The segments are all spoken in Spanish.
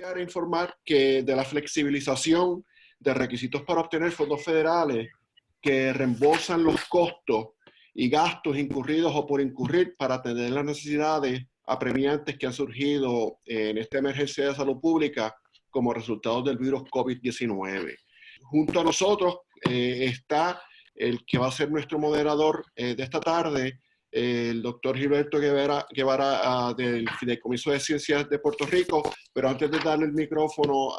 Quiero informar que de la flexibilización de requisitos para obtener fondos federales que reembolsan los costos y gastos incurridos o por incurrir para atender las necesidades apremiantes que han surgido en esta emergencia de salud pública como resultado del virus COVID-19. Junto a nosotros está el que va a ser nuestro moderador de esta tarde, el doctor Gilberto Guevara del Fideicomiso de Ciencias de Puerto Rico. Pero antes de darle el micrófono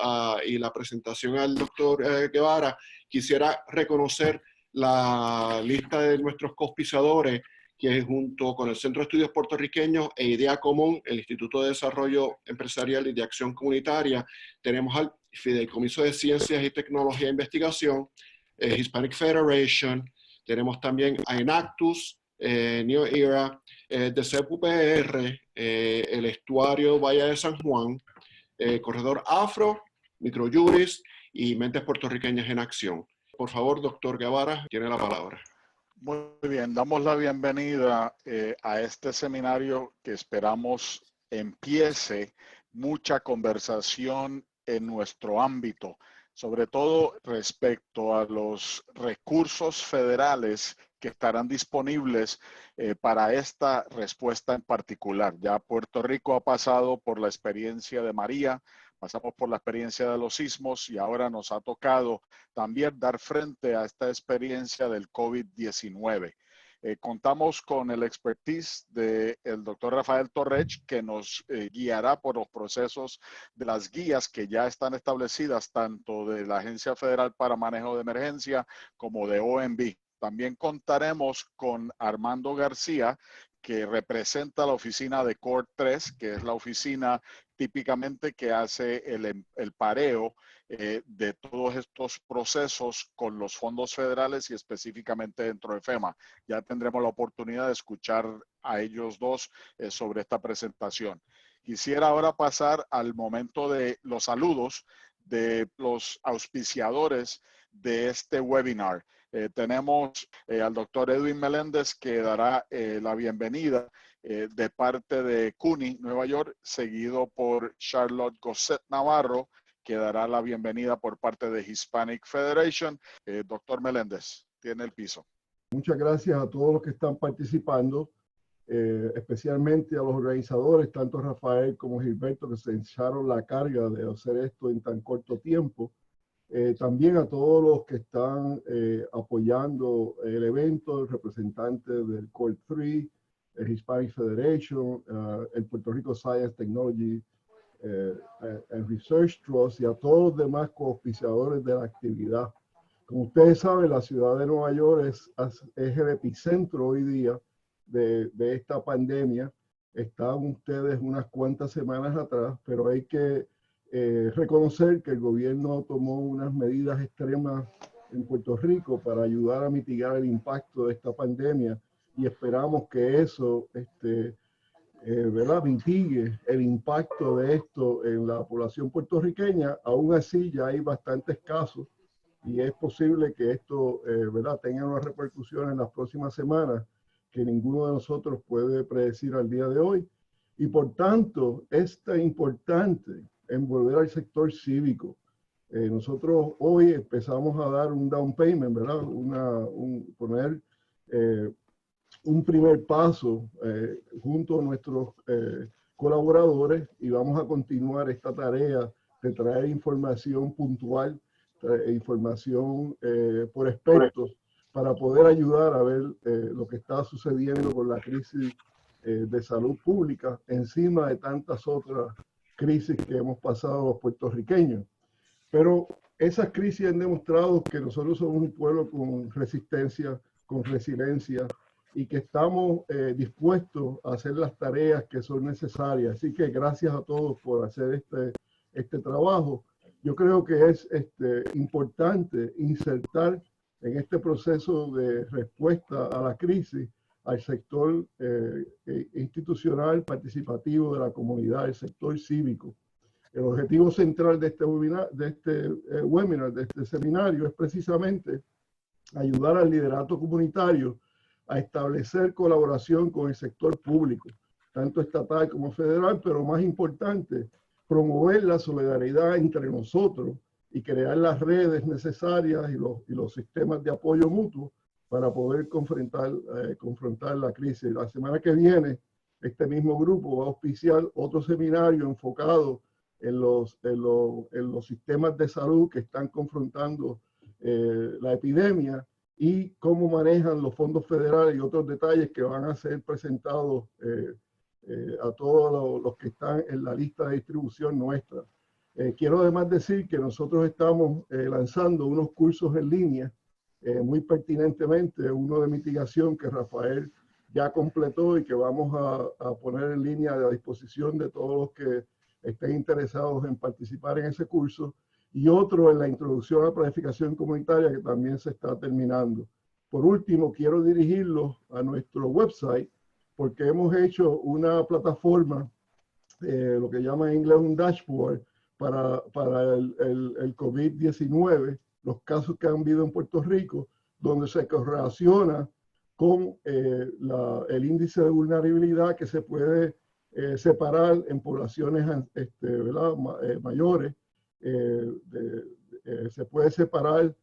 y la presentación al doctor Guevara, quisiera reconocer la lista de nuestros coauspiciadores, que junto con el Centro de Estudios Puertorriqueños e Idea Común, el Instituto de Desarrollo Empresarial y de Acción Comunitaria, tenemos al Fideicomiso de Ciencias y Tecnología e Investigación, Hispanic Federation, tenemos también a Enactus, New Era, de CUPR, el Estuario Valle de San Juan, Corredor Afro, Microjuris y Mentes Puertorriqueñas en Acción. Por favor, doctor Guevara, tiene la palabra. Muy bien, damos la bienvenida a este seminario que esperamos empiece mucha conversación en nuestro ámbito, sobre todo respecto a los recursos federales que estarán disponibles para esta respuesta en particular. Ya Puerto Rico ha pasado por la experiencia de María, pasamos por la experiencia de los sismos y ahora nos ha tocado también dar frente a esta experiencia del COVID-19. Contamos con el expertise del doctor Rafael Torrech, que nos guiará por los procesos de las guías que ya están establecidas tanto de la Agencia Federal para Manejo de Emergencia como de OMB. También contaremos con Armando García, que representa la oficina de CORE 3, que es la oficina típicamente que hace el pareo de todos estos procesos con los fondos federales y específicamente dentro de FEMA. Ya tendremos la oportunidad de escuchar a ellos dos sobre esta presentación. Quisiera ahora pasar al momento de los saludos de los auspiciadores de este webinar. Tenemos al doctor Edwin Meléndez, que dará la bienvenida de parte de CUNY, Nueva York, seguido por Charlotte Gosset Navarro, que dará la bienvenida por parte de Hispanic Federation. Doctor Meléndez, tiene el piso. Muchas gracias a todos los que están participando, especialmente a los organizadores, tanto Rafael como Gilberto, que se echaron la carga de hacer esto en tan corto tiempo. También a todos los que están apoyando el evento, el representante del CORE 3, el Hispanic Federation, el Puerto Rico Science, Technology and Research Trust y a todos los demás coauspiciadores de la actividad. Como ustedes saben, la ciudad de Nueva York es el epicentro hoy día de esta pandemia. Estaban ustedes unas cuantas semanas atrás, pero hay que reconocer que el gobierno tomó unas medidas extremas en Puerto Rico para ayudar a mitigar el impacto de esta pandemia y esperamos que eso mitigue el impacto de esto en la población puertorriqueña. Aún así ya hay bastantes casos y es posible que esto tenga una repercusión en las próximas semanas que ninguno de nosotros puede predecir al día de hoy, y por tanto es tan importante envolver al sector cívico. Nosotros hoy empezamos a dar un down payment, ¿verdad? Poner un primer paso junto a nuestros colaboradores, y vamos a continuar esta tarea de traer información puntual, información por expertos, para poder ayudar a ver lo que está sucediendo con la crisis de salud pública, encima de tantas otras crisis que hemos pasado los puertorriqueños. Pero esas crisis han demostrado que nosotros somos un pueblo con resistencia, con resiliencia, y que estamos dispuestos a hacer las tareas que son necesarias. Así que gracias a todos por hacer este trabajo. Yo creo que es importante insertar en este proceso de respuesta a la crisis al sector institucional participativo de la comunidad, el sector cívico. El objetivo central de este webinar, de este seminario, es precisamente ayudar al liderato comunitario a establecer colaboración con el sector público, tanto estatal como federal, pero más importante, promover la solidaridad entre nosotros y crear las redes necesarias y los sistemas de apoyo mutuo para poder confrontar la crisis. La semana que viene, este mismo grupo va a auspiciar otro seminario enfocado en los sistemas de salud que están confrontando la epidemia y cómo manejan los fondos federales y otros detalles que van a ser presentados a todos los que están en la lista de distribución nuestra. Quiero además decir que nosotros estamos lanzando unos cursos en línea muy pertinentemente, uno de mitigación que Rafael ya completó y que vamos a poner en línea a disposición de todos los que estén interesados en participar en ese curso, y otro en la introducción a la planificación comunitaria que también se está terminando. Por último, quiero dirigirlos a nuestro website porque hemos hecho una plataforma, lo que llama en inglés un dashboard, para el COVID-19, los casos que han habido en Puerto Rico, donde se correlaciona con el índice de vulnerabilidad que se puede separar en poblaciones mayores, se puede separar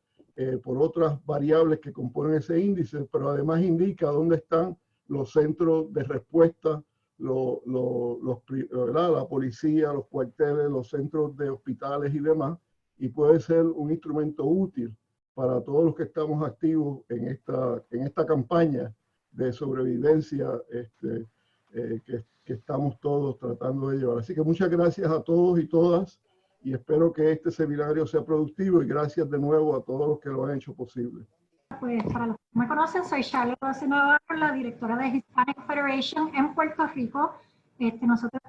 por otras variables que componen ese índice, pero además indica dónde están los centros de respuesta, la policía, los cuarteles, los centros de hospitales y demás, y puede ser un instrumento útil para todos los que estamos activos en esta campaña de sobrevivencia que estamos todos tratando de llevar. Así que muchas gracias a todos y todas, y espero que este seminario sea productivo, y gracias de nuevo a todos los que lo han hecho posible. Pues para los que me conocen, soy Charlotte Navarro, la directora de Hispanic Federation en Puerto Rico. Nosotros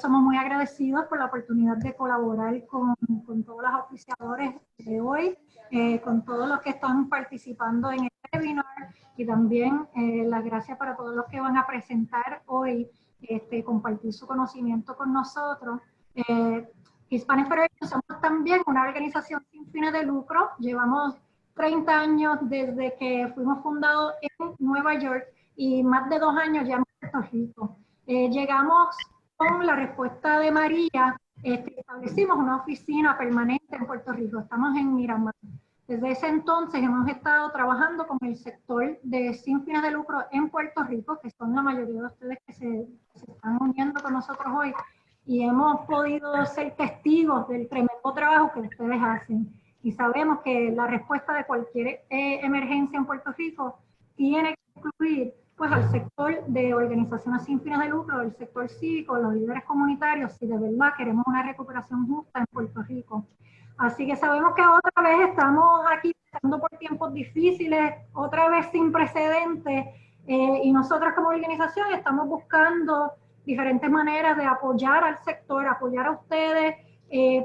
somos muy agradecidos por la oportunidad de colaborar con todos los auspiciadores de hoy, con todos los que están participando en este webinar, y también las gracias para todos los que van a presentar hoy, compartir su conocimiento con nosotros. Hispanic Federation somos también una organización sin fines de lucro. Llevamos 30 años desde que fuimos fundados en Nueva York y más de 2 años ya en Puerto Rico. Llegamos con la respuesta de María, establecimos una oficina permanente en Puerto Rico, estamos en Miramar. Desde ese entonces hemos estado trabajando con el sector de sin fines de lucro en Puerto Rico, que son la mayoría de ustedes que se están uniendo con nosotros hoy, y hemos podido ser testigos del tremendo trabajo que ustedes hacen. Y sabemos que la respuesta de cualquier emergencia en Puerto Rico tiene que incluir pues, al sector de organizaciones sin fines de lucro, el sector cívico, los líderes comunitarios, si de verdad queremos una recuperación justa en Puerto Rico. Así que sabemos que otra vez estamos aquí pasando por tiempos difíciles, otra vez sin precedentes, y nosotros como organización estamos buscando diferentes maneras de apoyar al sector, apoyar a ustedes,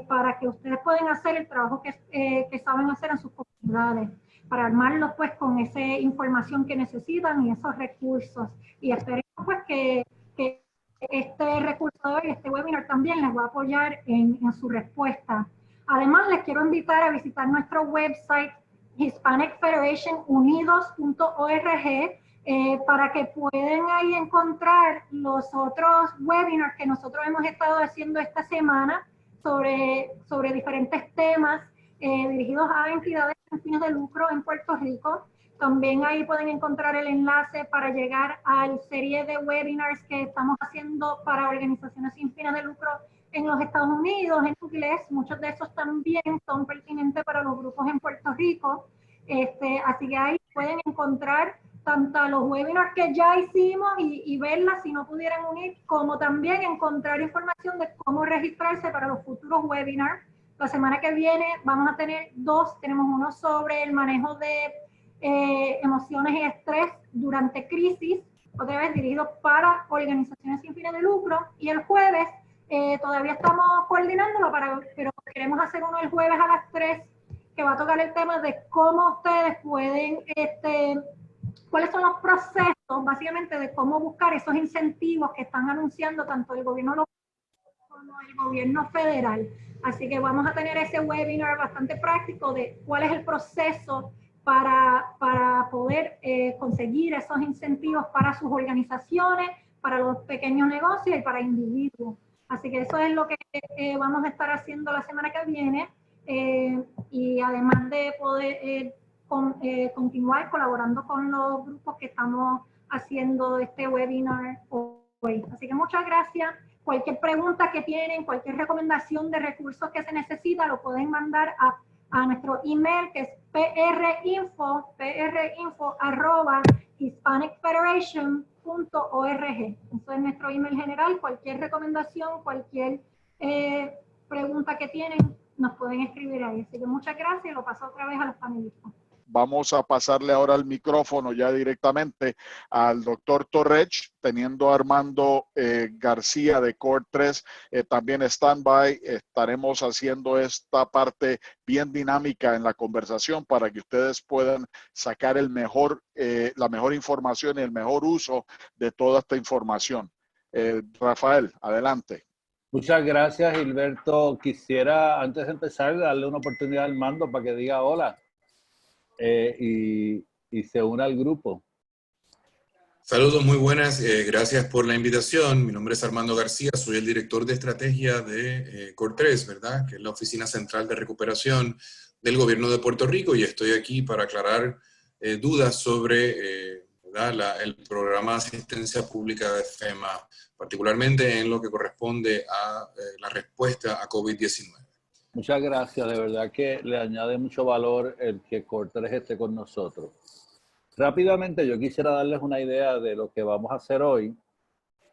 para que ustedes puedan hacer el trabajo que saben hacer en sus comunidades, para armarlos pues con esa información que necesitan y esos recursos. Y esperemos pues que este recurso y este webinar también les va a apoyar en su respuesta. Además, les quiero invitar a visitar nuestro website hispanicfederationunidos.org, para que puedan ahí encontrar los otros webinars que nosotros hemos estado haciendo esta semana sobre diferentes temas dirigidos a entidades sin fines de lucro en Puerto Rico. También ahí pueden encontrar el enlace para llegar a la serie de webinars que estamos haciendo para organizaciones sin fines de lucro en los Estados Unidos, en inglés. Muchos de esos también son pertinentes para los grupos en Puerto Rico. Así que ahí pueden encontrar tanto los webinars que ya hicimos y verlas si no pudieran unir, como también encontrar información de cómo registrarse para los futuros webinars. La semana que viene vamos a tener 2, tenemos uno sobre el manejo de emociones y estrés durante crisis, otra vez dirigido para organizaciones sin fines de lucro, y el jueves todavía estamos coordinándolo, pero queremos hacer uno el jueves a las 3, que va a tocar el tema de cómo ustedes pueden cuáles son los procesos, básicamente, de cómo buscar esos incentivos que están anunciando tanto el gobierno local como el gobierno federal. Así que vamos a tener ese webinar bastante práctico de cuál es el proceso para poder conseguir esos incentivos para sus organizaciones, para los pequeños negocios y para individuos. Así que eso es lo que vamos a estar haciendo la semana que viene. Y además de poder continuar colaborando con los grupos que estamos haciendo este webinar hoy. Así que muchas gracias. Cualquier pregunta que tienen, cualquier recomendación de recursos que se necesita, lo pueden mandar a nuestro email, que es prinfo@hispanicfederation.org. Eso es nuestro email general. Cualquier recomendación, cualquier pregunta que tienen, nos pueden escribir ahí. Así que muchas gracias y lo paso otra vez a los panelistas. Vamos a pasarle ahora el micrófono ya directamente al doctor Torrech, teniendo a Armando García de Core 3 también stand-by. Estaremos haciendo esta parte bien dinámica en la conversación para que ustedes puedan sacar la mejor información y el mejor uso de toda esta información. Rafael, adelante. Muchas gracias, Gilberto. Quisiera, antes de empezar, darle una oportunidad al Armando para que diga hola. Y se una al grupo. Saludos, muy buenas. Gracias por la invitación. Mi nombre es Armando García, soy el director de estrategia de Core 3, ¿verdad? Que es la Oficina Central de Recuperación del Gobierno de Puerto Rico, y estoy aquí para aclarar dudas sobre el programa de asistencia pública de FEMA, particularmente en lo que corresponde a la respuesta a COVID-19. Muchas gracias, de verdad que le añade mucho valor el que Core 3 esté con nosotros. Rápidamente yo quisiera darles una idea de lo que vamos a hacer hoy.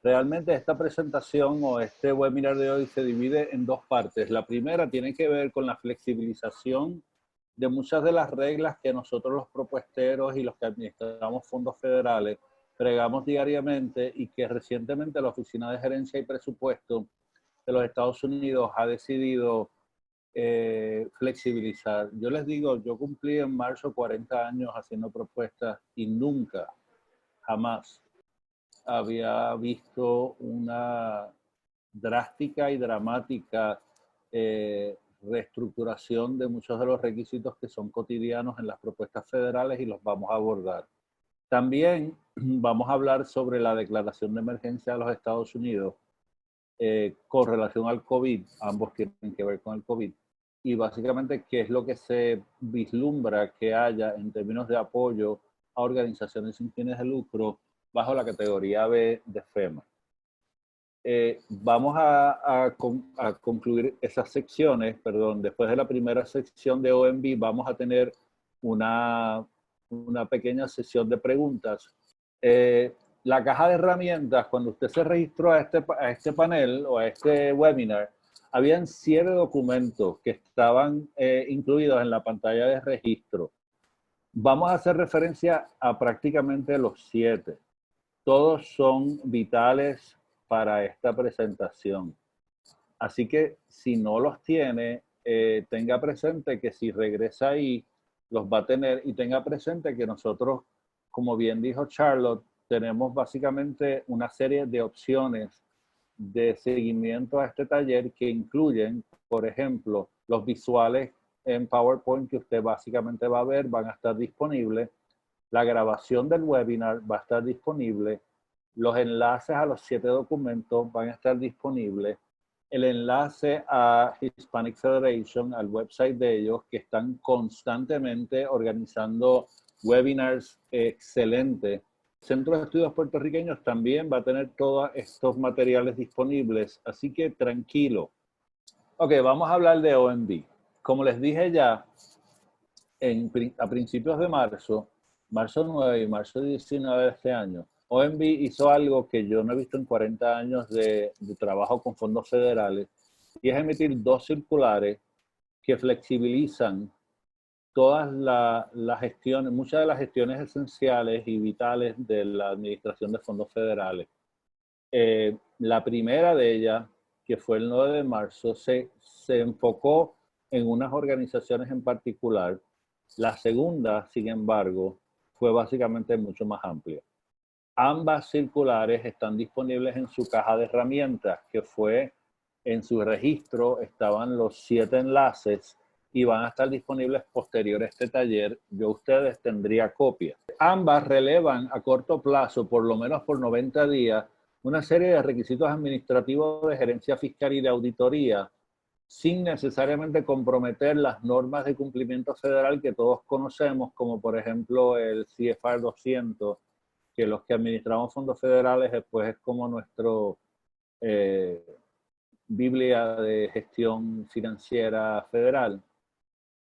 Realmente esta presentación o este webinar de hoy se divide en dos partes. La primera tiene que ver con la flexibilización de muchas de las reglas que nosotros los propuesteros y los que administramos fondos federales pregamos diariamente y que recientemente la Oficina de Gerencia y Presupuesto de los Estados Unidos ha decidido flexibilizar. Yo les digo, yo cumplí en marzo 40 años haciendo propuestas y nunca, jamás había visto una drástica y dramática reestructuración de muchos de los requisitos que son cotidianos en las propuestas federales, y los vamos a abordar. También vamos a hablar sobre la declaración de emergencia de los Estados Unidos con relación al COVID. Ambos tienen que ver con el COVID. Y básicamente qué es lo que se vislumbra que haya en términos de apoyo a organizaciones sin fines de lucro bajo la categoría B de FEMA. Vamos a concluir esas secciones, después de la primera sección de OMB vamos a tener una pequeña sesión de preguntas. La caja de herramientas, cuando usted se registró a este panel o a este webinar, habían 7 documentos que estaban incluidos en la pantalla de registro. Vamos a hacer referencia a prácticamente los 7. Todos son vitales para esta presentación. Así que si no los tiene, tenga presente que si regresa ahí, los va a tener, y tenga presente que nosotros, como bien dijo Charlotte, tenemos básicamente una serie de opciones de seguimiento a este taller que incluyen, por ejemplo, los visuales en PowerPoint que usted básicamente va a ver, van a estar disponibles. La grabación del webinar va a estar disponible. Los enlaces a los 7 documentos van a estar disponibles. El enlace a Hispanic Federation, al website de ellos, que están constantemente organizando webinars excelentes. Centro de Estudios Puertorriqueños también va a tener todos estos materiales disponibles, así que tranquilo. Ok, vamos a hablar de OMB. Como les dije ya, a principios de marzo 9 y marzo 19 de este año, OMB hizo algo que yo no he visto en 40 años de trabajo con fondos federales, y es emitir 2 circulares que flexibilizan todas las gestiones, muchas de las gestiones esenciales y vitales de la administración de fondos federales. La primera de ellas, que fue el 9 de marzo, se enfocó en unas organizaciones en particular. La segunda, sin embargo, fue básicamente mucho más amplia. Ambas circulares están disponibles en su caja de herramientas, que fue en su registro, estaban los 7 enlaces y van a estar disponibles posterior a este taller. Yo a ustedes tendría copias. Ambas relevan a corto plazo, por lo menos por 90 días, una serie de requisitos administrativos de gerencia fiscal y de auditoría, sin necesariamente comprometer las normas de cumplimiento federal que todos conocemos, como por ejemplo el CFR 200, que los que administramos fondos federales después es como nuestro Biblia de gestión financiera federal.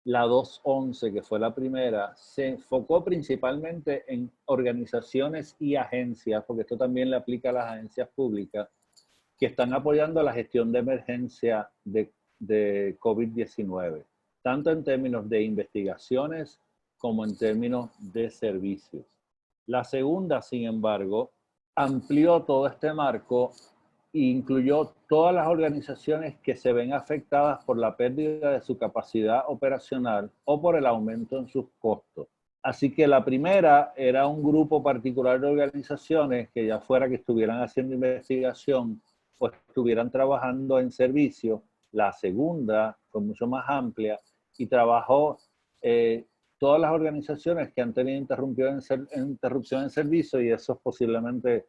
La 211, que fue la primera, se enfocó principalmente en organizaciones y agencias, porque esto también le aplica a las agencias públicas, que están apoyando la gestión de emergencia de COVID-19, tanto en términos de investigaciones como en términos de servicios. La segunda, sin embargo, amplió todo este marco e incluyó todas las organizaciones que se ven afectadas por la pérdida de su capacidad operacional o por el aumento en sus costos. Así que la primera era un grupo particular de organizaciones que ya fuera que estuvieran haciendo investigación o estuvieran trabajando en servicio. La segunda fue mucho más amplia y trabajó todas las organizaciones que han tenido interrupción en servicio, y eso es posiblemente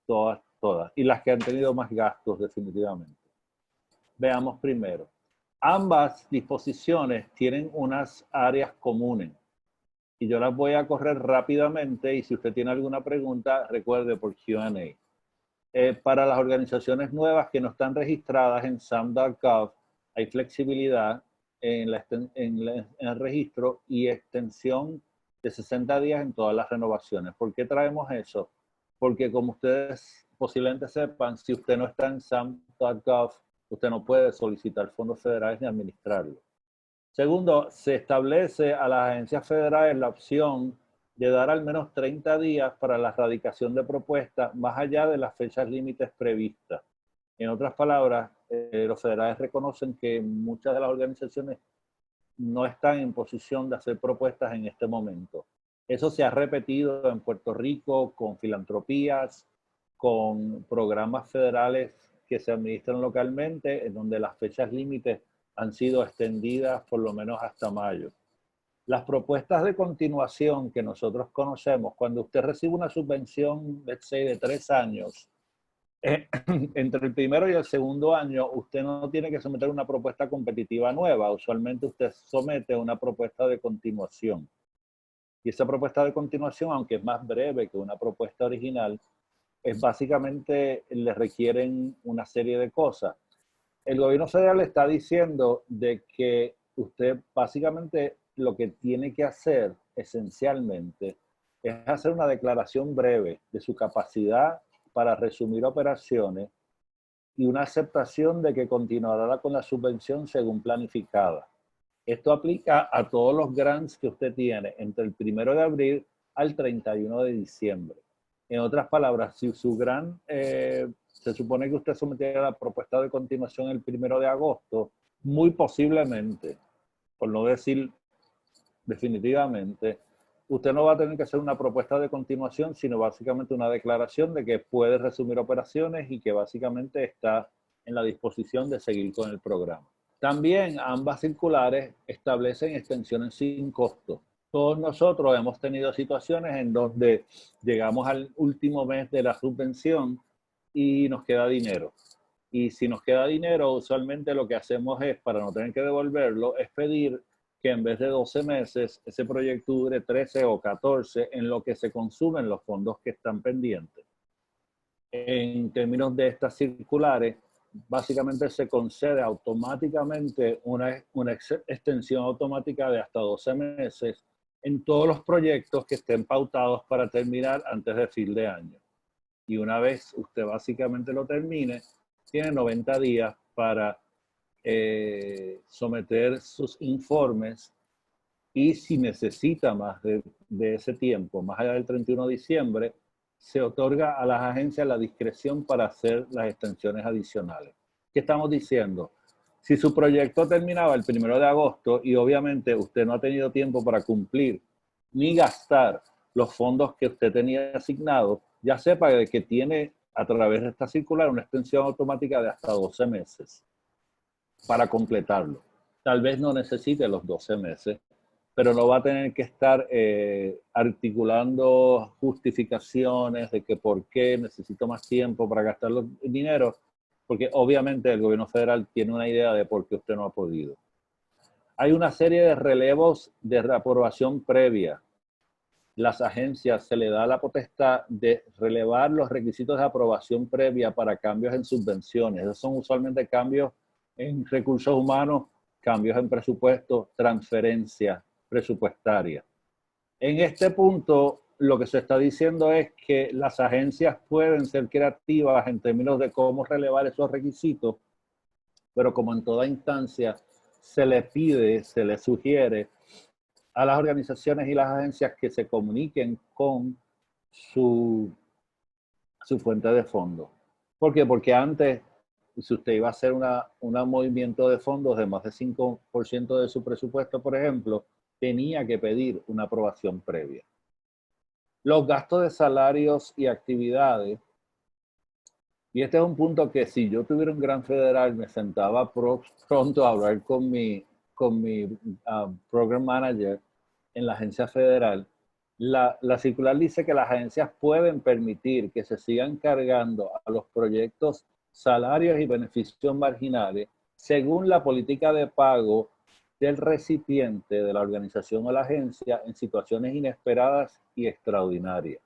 todas. Y las que han tenido más gastos definitivamente. Veamos primero. Ambas disposiciones tienen unas áreas comunes. Y yo las voy a correr rápidamente, y si usted tiene alguna pregunta, recuerde por Q&A. Para las organizaciones nuevas que no están registradas en SAM.gov, hay flexibilidad en el registro y extensión de 60 días en todas las renovaciones. ¿Por qué traemos eso? Porque como ustedes posiblemente sepan, si usted no está en SAM.gov, usted no puede solicitar fondos federales ni administrarlos. Segundo, se establece a las agencias federales la opción de dar al menos 30 días para la radicación de propuestas más allá de las fechas límites previstas. En otras palabras, los federales reconocen que muchas de las organizaciones no están en posición de hacer propuestas en este momento. Eso se ha repetido en Puerto Rico con filantropías, con programas federales que se administran localmente, en donde las fechas límites han sido extendidas por lo menos hasta mayo. Las propuestas de continuación que nosotros conocemos, cuando usted recibe una subvención, let's say, de 3 años, entre el primero y el segundo año, usted no tiene que someter una propuesta competitiva nueva. Usualmente usted somete una propuesta de continuación. Y esa propuesta de continuación, aunque es más breve que una propuesta original, es básicamente le requieren una serie de cosas. El gobierno federal está diciendo de que usted básicamente lo que tiene que hacer esencialmente es hacer una declaración breve de su capacidad para resumir operaciones y una aceptación de que continuará con la subvención según planificada. Esto aplica a todos los grants que usted tiene entre el 1 de abril al 31 de diciembre. En otras palabras, si su grant se supone que usted sometiera la propuesta de continuación el 1 de agosto, muy posiblemente, por no decir definitivamente, usted no va a tener que hacer una propuesta de continuación, sino básicamente una declaración de que puede resumir operaciones y que básicamente está en la disposición de seguir con el programa. También ambas circulares establecen extensiones sin costo. Todos nosotros hemos tenido situaciones en donde llegamos al último mes de la subvención y nos queda dinero. Y si nos queda dinero, usualmente lo que hacemos es, para no tener que devolverlo, es pedir que en vez de 12 meses, ese proyecto dure 13 o 14 en lo que se consumen los fondos que están pendientes. En términos de estas circulares, básicamente se concede automáticamente una extensión automática de hasta 12 meses en todos los proyectos que estén pautados para terminar antes de fin de año. Y una vez usted básicamente lo termine, tiene 90 días para someter sus informes, y si necesita más de ese tiempo, más allá del 31 de diciembre, se otorga a las agencias la discreción para hacer las extensiones adicionales. ¿Qué estamos diciendo? Si su proyecto terminaba el 1 de agosto y obviamente usted no ha tenido tiempo para cumplir ni gastar los fondos que usted tenía asignados, ya sepa que tiene a través de esta circular una extensión automática de hasta 12 meses para completarlo. Tal vez no necesite los 12 meses, pero no va a tener que estar articulando justificaciones de que por qué necesito más tiempo para gastar los dinero, porque obviamente el gobierno federal tiene una idea de por qué usted no ha podido. Hay una serie de relevos de aprobación previa. Las agencias se le da la potestad de relevar los requisitos de aprobación previa para cambios en subvenciones. Esos son usualmente cambios en recursos humanos, cambios en presupuesto, transferencias presupuestarias. En este punto, lo que se está diciendo es que las agencias pueden ser creativas en términos de cómo relevar esos requisitos, pero como en toda instancia, se le pide, se le sugiere a las organizaciones y las agencias que se comuniquen con su fuente de fondos. ¿Por qué? Porque antes, si usted iba a hacer un movimiento de fondos de más de 5% de su presupuesto, por ejemplo, tenía que pedir una aprobación previa. Los gastos de salarios y actividades, y este es un punto que si yo tuviera un gran federal, me sentaba pronto a hablar con mi program manager en la agencia federal. La circular dice que las agencias pueden permitir que se sigan cargando a los proyectos salarios y beneficios marginales según la política de pago del recipiente de la organización o la agencia en situaciones inesperadas y extraordinarias.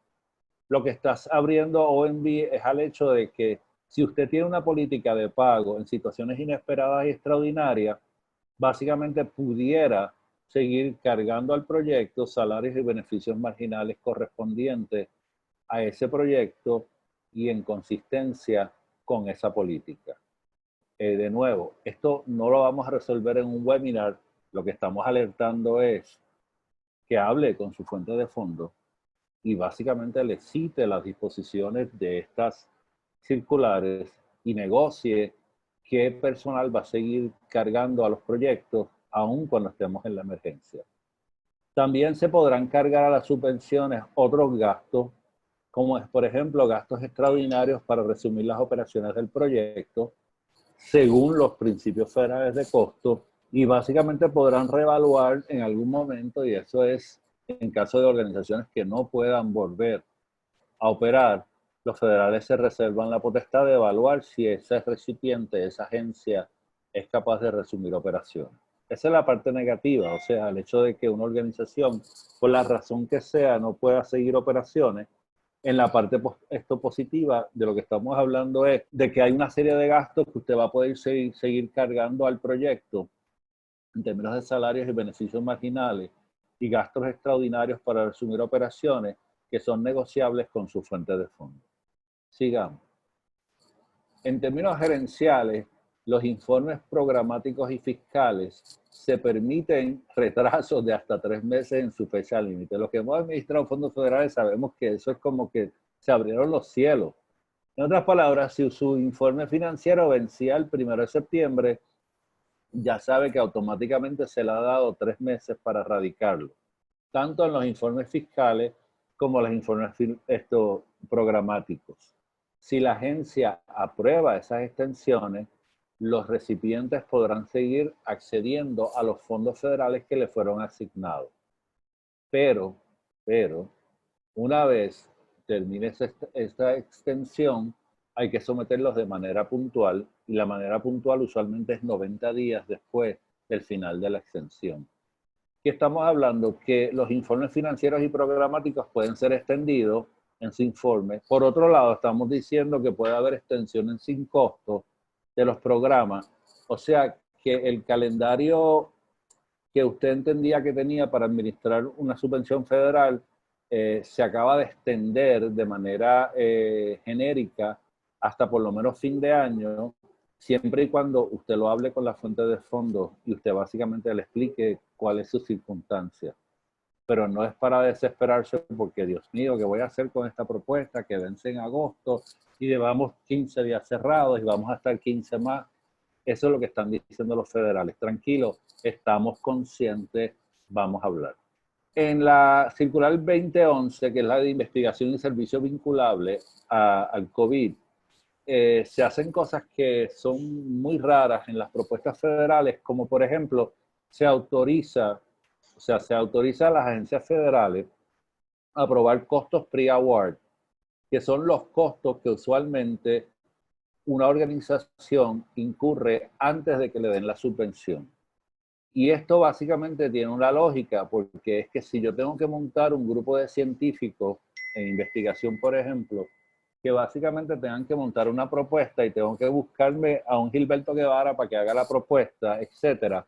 Lo que estás abriendo OMB es al hecho de que si usted tiene una política de pago en situaciones inesperadas y extraordinarias, básicamente pudiera seguir cargando al proyecto salarios y beneficios marginales correspondientes a ese proyecto y en consistencia con esa política. De nuevo, esto no lo vamos a resolver en un webinar. Lo que estamos alertando es que hable con su fuente de fondos y básicamente le cite las disposiciones de estas circulares y negocie qué personal va a seguir cargando a los proyectos aun cuando estemos en la emergencia. También se podrán cargar a las subvenciones otros gastos, como es, por ejemplo, gastos extraordinarios para resumir las operaciones del proyecto, según los principios federales de costo, y básicamente podrán reevaluar en algún momento, y eso es en caso de organizaciones que no puedan volver a operar, los federales se reservan la potestad de evaluar si ese recipiente, esa agencia, es capaz de resumir operaciones. Esa es la parte negativa, o sea, el hecho de que una organización, por la razón que sea, no pueda seguir operaciones. En la parte positiva de lo que estamos hablando es de que hay una serie de gastos que usted va a poder seguir cargando al proyecto en términos de salarios y beneficios marginales y gastos extraordinarios para resumir operaciones que son negociables con su fuente de fondos. Sigamos. En términos gerenciales, los informes programáticos y fiscales se permiten retrasos de hasta 3 meses en su fecha límite. Los que hemos administrado fondos federales sabemos que eso es como que se abrieron los cielos. En otras palabras, si su informe financiero vencía el 1 de septiembre, ya sabe que automáticamente se le ha dado 3 meses para radicarlo, tanto en los informes fiscales como los informes programáticos. Si la agencia aprueba esas extensiones, los recipientes podrán seguir accediendo a los fondos federales que le fueron asignados. Pero, una vez termine esta extensión, hay que someterlos de manera puntual, y la manera puntual usualmente es 90 días después del final de la extensión. ¿Qué estamos hablando? Que los informes financieros y programáticos pueden ser extendidos en su informe. Por otro lado, estamos diciendo que puede haber extensiones sin costo de los programas. O sea, que el calendario que usted entendía que tenía para administrar una subvención federal se acaba de extender de manera genérica hasta por lo menos fin de año, siempre y cuando usted lo hable con la fuente de fondos y usted básicamente le explique cuál es su circunstancia. Pero no es para desesperarse porque, Dios mío, ¿qué voy a hacer con esta propuesta que vence en agosto y llevamos 15 días cerrados y vamos a estar 15 más? Eso es lo que están diciendo los federales. Tranquilo, estamos conscientes, vamos a hablar. En la circular 2011, que es la de investigación y servicio vinculable al COVID, se hacen cosas que son muy raras en las propuestas federales, como por ejemplo, se autoriza O sea, se autoriza a las agencias federales a aprobar costos pre-award, que son los costos que usualmente una organización incurre antes de que le den la subvención. Y esto básicamente tiene una lógica, porque es que si yo tengo que montar un grupo de científicos en investigación, por ejemplo, que básicamente tengan que montar una propuesta y tengo que buscarme a un Gilberto Guevara para que haga la propuesta, etcétera,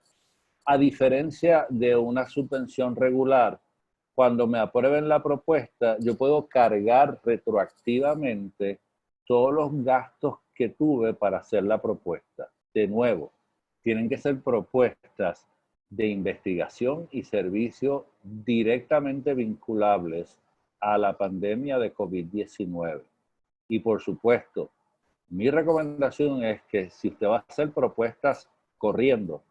a diferencia de una subvención regular, cuando me aprueben la propuesta, yo puedo cargar retroactivamente todos los gastos que tuve para hacer la propuesta. De nuevo, tienen que ser propuestas de investigación y servicio directamente vinculables a la pandemia de COVID-19. Y por supuesto, mi recomendación es que si usted va a hacer propuestas corriendo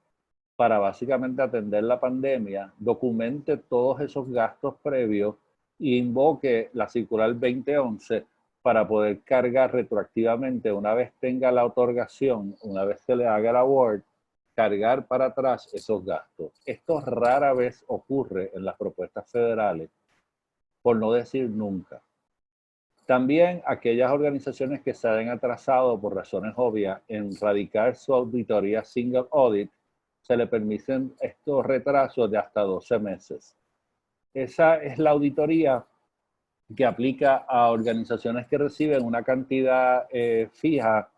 para básicamente atender la pandemia, documente todos esos gastos previos e invoque la circular 2011 para poder cargar retroactivamente una vez tenga la otorgación, una vez se le haga el award, cargar para atrás esos gastos. Esto rara vez ocurre en las propuestas federales, por no decir nunca. También aquellas organizaciones que se hayan atrasado por razones obvias en radicar su auditoría single audit, se le permiten estos retrasos de hasta 12 meses. Esa es la auditoría que aplica a organizaciones que reciben una cantidad fija,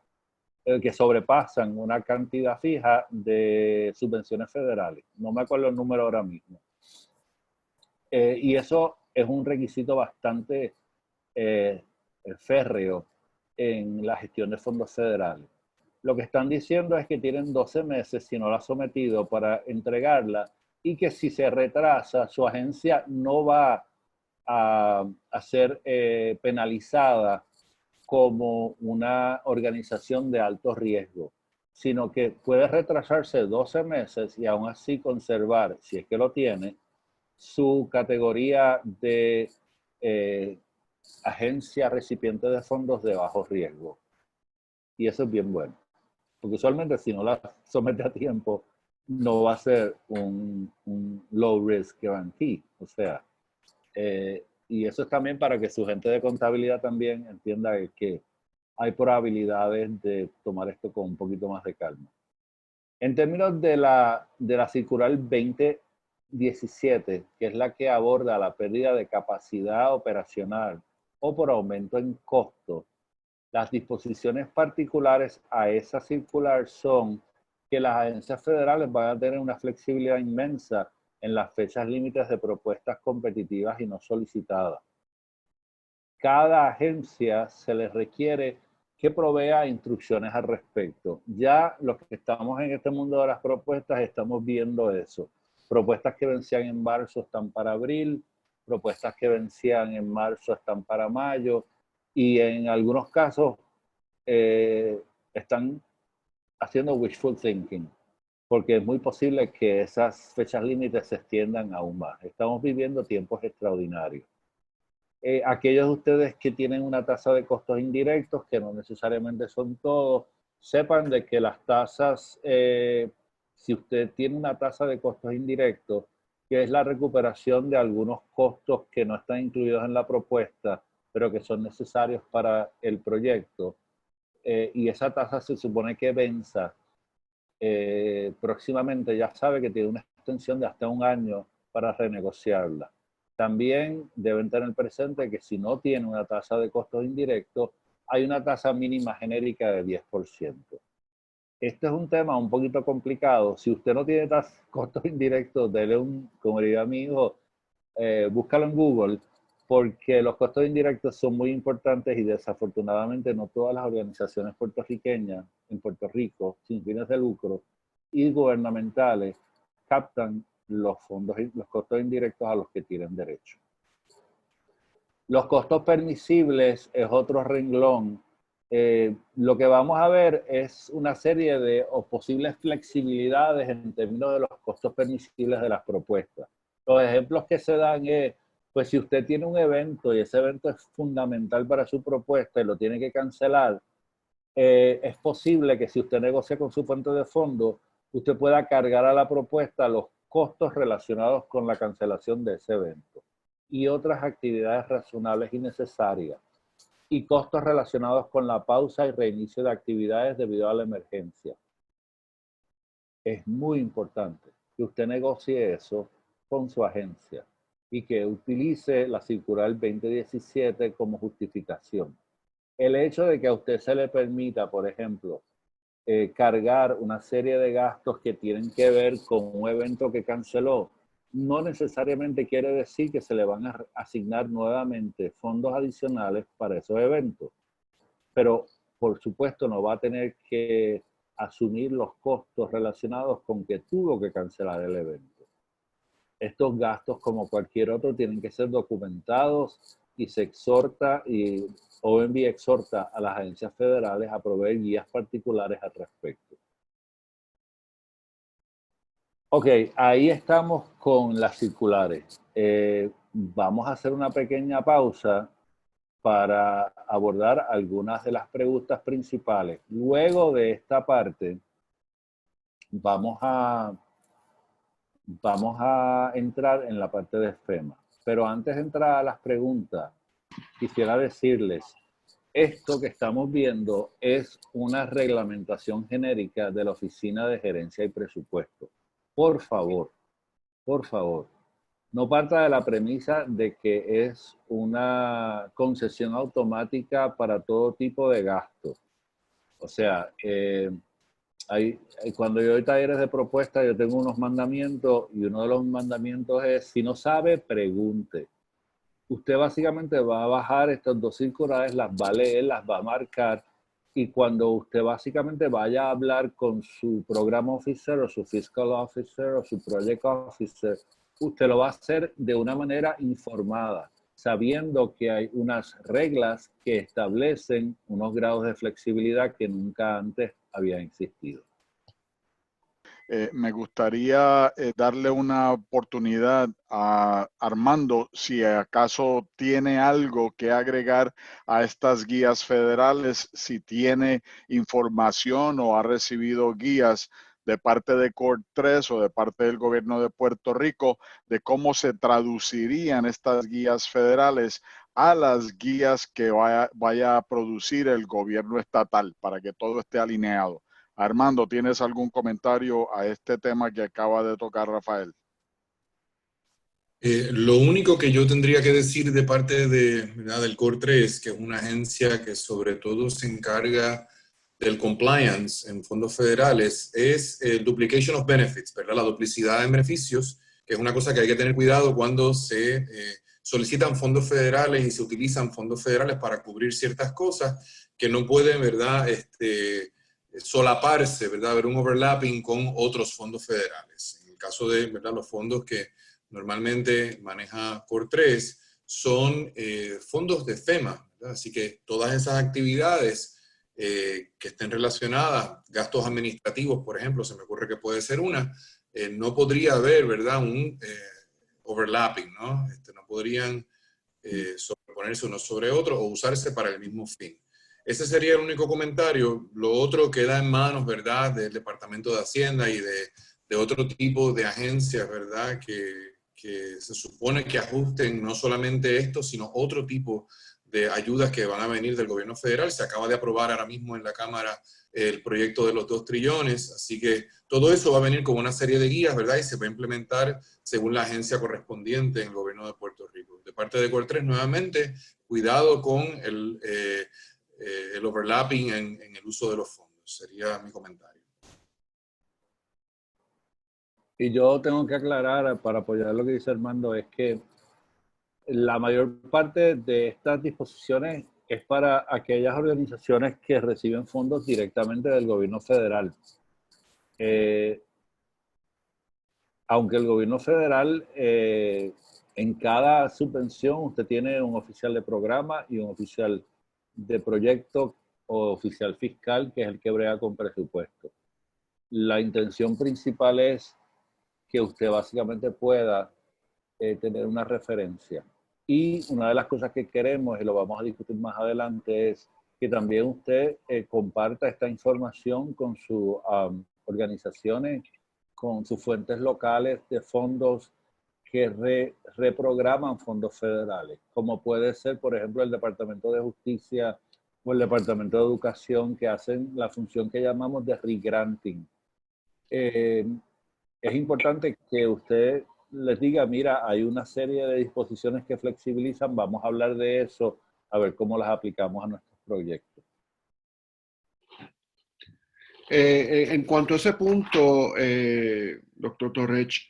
que sobrepasan una cantidad fija de subvenciones federales. No me acuerdo el número ahora mismo. Y eso es un requisito bastante férreo en la gestión de fondos federales. Lo que están diciendo es que tienen 12 meses, si no la ha sometido, para entregarla, y que si se retrasa, su agencia no va a ser penalizada como una organización de alto riesgo, sino que puede retrasarse 12 meses y aún así conservar, si es que lo tiene, su categoría de agencia recipiente de fondos de bajo riesgo. Y eso es bien bueno, porque usualmente si no la somete a tiempo, no va a ser un low risk guarantee. O sea, y eso es también para que su gente de contabilidad también entienda que hay probabilidades de tomar esto con un poquito más de calma. En términos de la circular 2017, que es la que aborda la pérdida de capacidad operacional o por aumento en costo, las disposiciones particulares a esa circular son que las agencias federales van a tener una flexibilidad inmensa en las fechas límites de propuestas competitivas y no solicitadas. Cada agencia se les requiere que provea instrucciones al respecto. Ya los que estamos en este mundo de las propuestas estamos viendo eso. Propuestas que vencían en marzo están para abril, propuestas que vencían en marzo están para mayo, y en algunos casos están haciendo wishful thinking, porque es muy posible que esas fechas límites se extiendan aún más. Estamos viviendo tiempos extraordinarios. Aquellos de ustedes que tienen una tasa de costos indirectos, que no necesariamente son todos, sepan de que las tasas, si usted tiene una tasa de costos indirectos, que es la recuperación de algunos costos que no están incluidos en la propuesta, pero que son necesarios para el proyecto, y esa tasa se supone que venza próximamente, ya sabe que tiene una extensión de hasta un año para renegociarla. También deben tener presente que si no tiene una tasa de costos indirectos, hay una tasa mínima genérica de 10%. Este es un tema un poquito complicado. Si usted no tiene costos indirectos, dele como diría mi hijo, búscalo en Google, porque los costos indirectos son muy importantes y desafortunadamente no todas las organizaciones puertorriqueñas en Puerto Rico, sin fines de lucro y gubernamentales, captan los costos indirectos a los que tienen derecho. Los costos permisibles es otro renglón. Lo que vamos a ver es una serie de posibles flexibilidades en términos de los costos permisibles de las propuestas. Los ejemplos que se dan es, pues si usted tiene un evento y ese evento es fundamental para su propuesta y lo tiene que cancelar, es posible que si usted negocia con su fuente de fondos, usted pueda cargar a la propuesta los costos relacionados con la cancelación de ese evento y otras actividades razonables y necesarias, y costos relacionados con la pausa y reinicio de actividades debido a la emergencia. Es muy importante que usted negocie eso con su agencia y que utilice la circular 2017 como justificación. El hecho de que a usted se le permita, por ejemplo, cargar una serie de gastos que tienen que ver con un evento que canceló, no necesariamente quiere decir que se le van a asignar nuevamente fondos adicionales para esos eventos. Pero, por supuesto, no va a tener que asumir los costos relacionados con que tuvo que cancelar el evento. Estos gastos, como cualquier otro, tienen que ser documentados y se exhorta, y OMB exhorta a las agencias federales a proveer guías particulares al respecto. Ok, ahí estamos con las circulares. Vamos a hacer una pequeña pausa para abordar algunas de las preguntas principales. Luego de esta parte, vamos a entrar en la parte de FEMA. Pero antes de entrar a las preguntas, quisiera decirles, esto que estamos viendo es una reglamentación genérica de la Oficina de Gerencia y Presupuesto. Por favor, no parta de la premisa de que es una concesión automática para todo tipo de gasto. O sea, cuando yo doy talleres de propuesta, yo tengo unos mandamientos, y uno de los mandamientos es, si no sabe, pregunte. Usted básicamente va a bajar estas dos circulares, las va a leer, las va a marcar, y cuando usted básicamente vaya a hablar con su program officer o su fiscal officer o su project officer, usted lo va a hacer de una manera informada, sabiendo que hay unas reglas que establecen unos grados de flexibilidad que nunca antes habían existido. Me gustaría darle una oportunidad a Armando, si acaso tiene algo que agregar a estas guías federales, si tiene información o ha recibido guías de parte de CORT 3 o de parte del gobierno de Puerto Rico de cómo se traducirían estas guías federales a las guías que vaya a producir el gobierno estatal para que todo esté alineado. Armando, ¿tienes algún comentario a este tema que acaba de tocar Rafael? Lo único que yo tendría que decir de parte del CORT 3, que es una agencia que sobre todo se encarga del compliance en fondos federales, es el duplication of benefits, ¿verdad? La duplicidad de beneficios, que es una cosa que hay que tener cuidado cuando se solicitan fondos federales y se utilizan fondos federales para cubrir ciertas cosas que no pueden, ¿verdad?, solaparse, ¿verdad?, haber un overlapping con otros fondos federales. En el caso de, ¿verdad?, los fondos que normalmente maneja CORT 3 son fondos de FEMA, ¿verdad? Así que todas esas actividades que estén relacionadas, gastos administrativos, por ejemplo, se me ocurre que puede ser una, no podría haber, ¿verdad?, un overlapping, ¿no? No podrían sobreponerse uno sobre otro o usarse para el mismo fin. Ese sería el único comentario. Lo otro queda en manos, ¿verdad?, del Departamento de Hacienda y de otro tipo de agencias, ¿verdad?, que se supone que ajusten no solamente esto, sino otro tipo de ayudas que van a venir del gobierno federal. Se acaba de aprobar ahora mismo en la Cámara el proyecto de los 2 trillones, así que todo eso va a venir con una serie de guías, ¿verdad?, y se va a implementar según la agencia correspondiente en el gobierno de Puerto Rico. De parte de CORT 3, nuevamente, cuidado con el overlapping en el uso de los fondos. Sería mi comentario. Y yo tengo que aclarar, para apoyar lo que dice Armando, es que la mayor parte de estas disposiciones es para aquellas organizaciones que reciben fondos directamente del gobierno federal. Aunque el gobierno federal, en cada subvención, usted tiene un oficial de programa y un oficial de proyecto o oficial fiscal, que es el que brega con presupuesto. La intención principal es que usted básicamente pueda tener una referencia. Y una de las cosas que queremos, y lo vamos a discutir más adelante, es que también usted comparta esta información con sus organizaciones con sus fuentes locales de fondos que reprograman fondos federales, como puede ser, por ejemplo, el Departamento de Justicia o el Departamento de Educación, que hacen la función que llamamos de regranting. Es importante que usted les diga, mira, hay una serie de disposiciones que flexibilizan, vamos a hablar de eso, a ver cómo las aplicamos a nuestros proyectos. En cuanto a ese punto, doctor Torrech,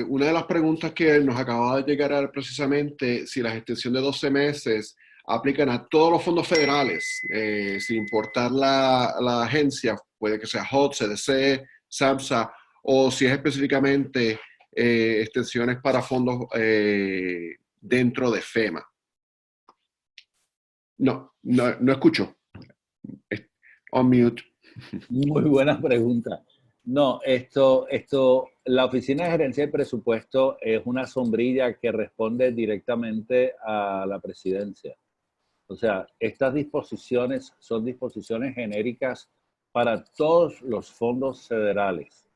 una de las preguntas que nos acaba de llegar era precisamente si la extensión de 12 meses aplican a todos los fondos federales, sin importar la agencia, puede que sea HUD, CDC, SAMHSA, o si es específicamente extensiones para fondos dentro de FEMA. No escucho. On mute. Muy buena pregunta. No, la Oficina de Gerencia y Presupuesto es una sombrilla que responde directamente a la presidencia. O sea, estas disposiciones son disposiciones genéricas para todos los fondos federales,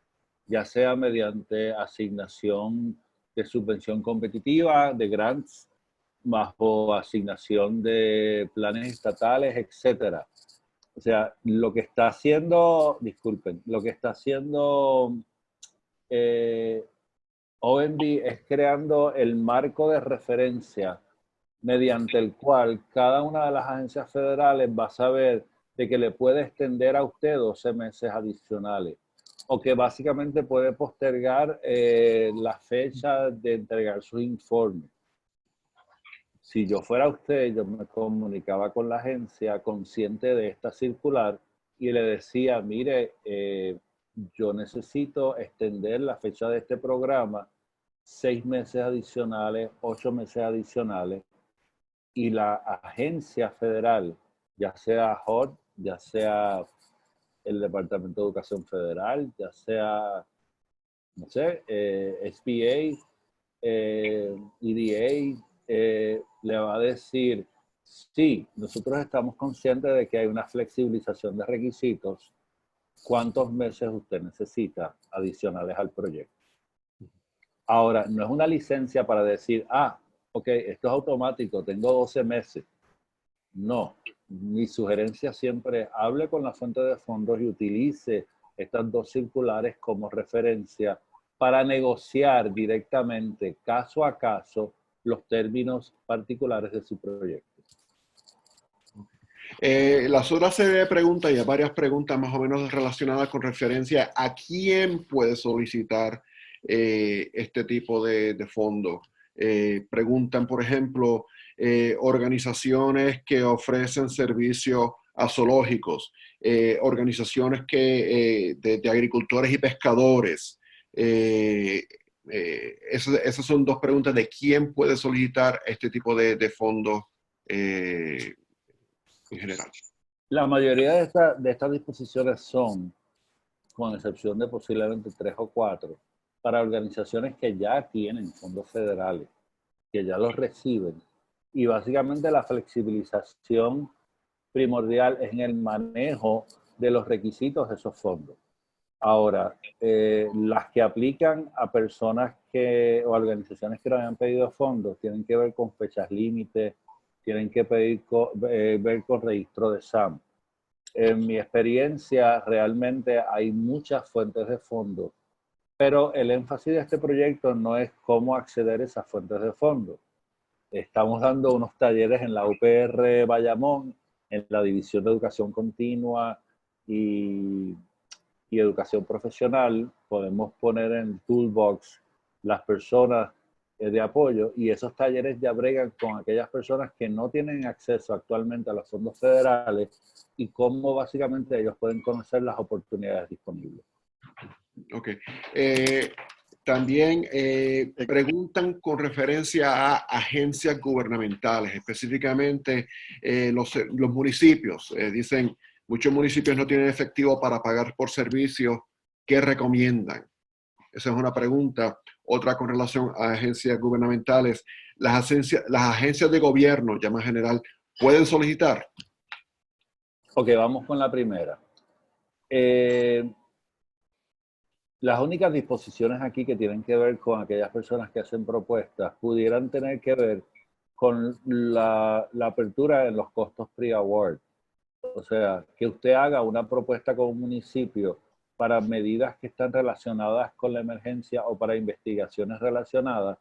ya sea mediante asignación de subvención competitiva, de grants, bajo asignación de planes estatales, etcétera. O sea, lo que está haciendo, disculpen, lo que está haciendo OMB es creando el marco de referencia mediante el cual cada una de las agencias federales va a saber de que le puede extender a usted 12 meses adicionales o que básicamente puede postergar la fecha de entregar sus informes. Si yo fuera usted, yo me comunicaba con la agencia consciente de esta circular y le decía, mire, yo necesito extender la fecha de este programa 6 meses adicionales, 8 meses adicionales, y la agencia federal, ya sea HUD, ya sea el Departamento de Educación Federal, ya sea, no sé, SBA, EDA, le va a decir, sí, nosotros estamos conscientes de que hay una flexibilización de requisitos. ¿Cuántos meses usted necesita adicionales al proyecto? Ahora, no es una licencia para decir, ok, esto es automático, tengo 12 meses. No, mi sugerencia siempre es hable con la fuente de fondos y utilice estas dos circulares como referencia para negociar directamente, caso a caso, los términos particulares de su proyecto. Las otras serie de preguntas, y hay varias preguntas más o menos relacionadas con referencia a quién puede solicitar este tipo de fondos. Preguntan, por ejemplo, organizaciones que ofrecen servicios a zoológicos, organizaciones de agricultores y pescadores. Esas son dos preguntas de quién puede solicitar este tipo de fondos en general. La mayoría de estas disposiciones son, con excepción de posiblemente 3 o 4, para organizaciones que ya tienen fondos federales, que ya los reciben. Y básicamente la flexibilización primordial es en el manejo de los requisitos de esos fondos. Ahora, las que aplican a personas o organizaciones que no hayan pedido fondos tienen que ver con fechas límite, tienen que ver con registro de SAM. En mi experiencia, realmente hay muchas fuentes de fondos, pero el énfasis de este proyecto no es cómo acceder a esas fuentes de fondos. Estamos dando unos talleres en la UPR Bayamón, en la División de Educación Continua y Educación Profesional. Podemos poner en Toolbox las personas de apoyo y esos talleres ya bregan con aquellas personas que no tienen acceso actualmente a los fondos federales y cómo básicamente ellos pueden conocer las oportunidades disponibles. Ok. También preguntan con referencia a agencias gubernamentales, específicamente los municipios. Dicen, muchos municipios no tienen efectivo para pagar por servicios. ¿Qué recomiendan? Esa es una pregunta. Otra con relación a agencias gubernamentales. Las agencias de gobierno, ya más general, ¿pueden solicitar? Ok, vamos con la primera. Las únicas disposiciones aquí que tienen que ver con aquellas personas que hacen propuestas pudieran tener que ver con la apertura en los costos pre-award. O sea, que usted haga una propuesta con un municipio para medidas que están relacionadas con la emergencia o para investigaciones relacionadas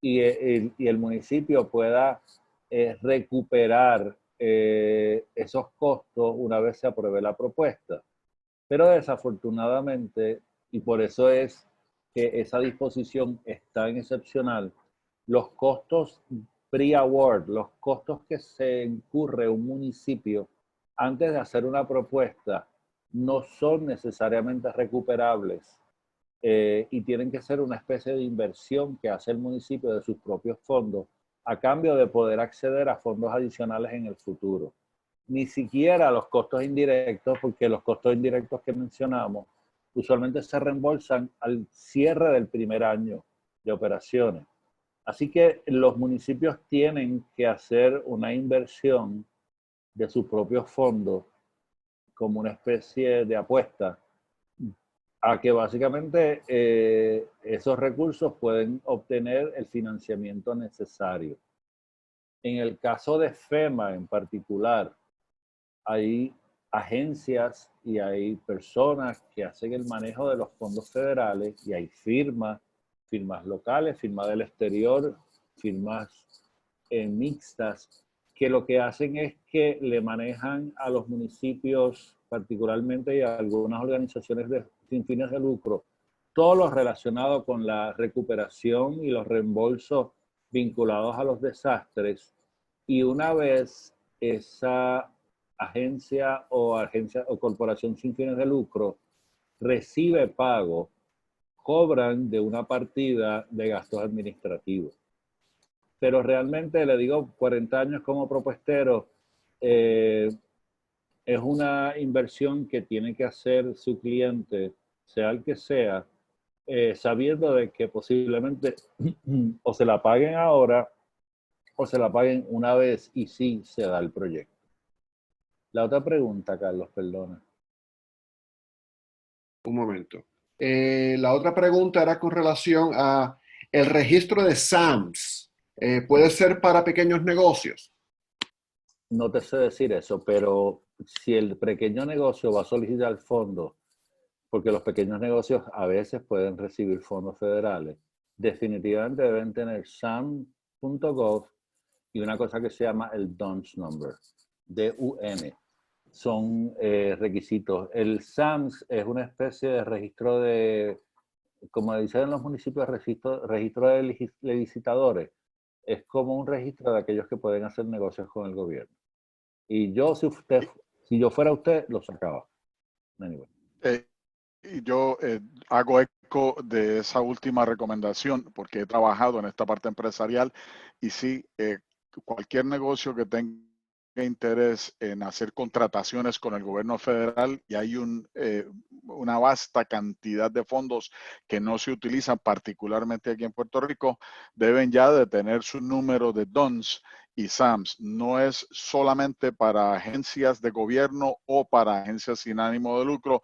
y el municipio pueda recuperar esos costos una vez se apruebe la propuesta. Pero desafortunadamente, y por eso es que esa disposición es tan excepcional, los costos pre-award, los costos que se incurre un municipio antes de hacer una propuesta, no son necesariamente recuperables y tienen que ser una especie de inversión que hace el municipio de sus propios fondos a cambio de poder acceder a fondos adicionales en el futuro. Ni siquiera los costos indirectos, porque los costos indirectos que mencionamos usualmente se reembolsan al cierre del primer año de operaciones. Así que los municipios tienen que hacer una inversión de sus propios fondos como una especie de apuesta a que básicamente esos recursos pueden obtener el financiamiento necesario. En el caso de FEMA en particular, hay agencias y hay personas que hacen el manejo de los fondos federales y hay firmas locales, firmas del exterior, firmas mixtas, que lo que hacen es que le manejan a los municipios, particularmente y a algunas organizaciones sin fines de lucro, todo lo relacionado con la recuperación y los reembolsos vinculados a los desastres. Y una vez esa agencia o corporación sin fines de lucro recibe pago, cobran de una partida de gastos administrativos. Pero realmente, le digo, 40 años como propuestero, es una inversión que tiene que hacer su cliente, sea el que sea, sabiendo de que posiblemente o se la paguen ahora o se la paguen una vez y sí se da el proyecto. La otra pregunta, Carlos, perdona. Un momento. La otra pregunta era con relación a el registro de SAMS. ¿Puede ser para pequeños negocios? No te sé decir eso, pero si el pequeño negocio va a solicitar fondos, porque los pequeños negocios a veces pueden recibir fondos federales, definitivamente deben tener sam.gov y una cosa que se llama el DUNS number, D-U-N. Son requisitos. El SAMS es una especie de registro de, como dicen en los municipios, registro de licitadores. Es como un registro de aquellos que pueden hacer negocios con el gobierno. Y yo, si yo fuera usted, lo sacaba. Anyway. Y yo hago eco de esa última recomendación porque he trabajado en esta parte empresarial y sí, cualquier negocio que tenga interés en hacer contrataciones con el gobierno federal y hay una vasta cantidad de fondos que no se utilizan, particularmente aquí en Puerto Rico, deben ya de tener su número de DUNS y SAMS. No es solamente para agencias de gobierno o para agencias sin ánimo de lucro,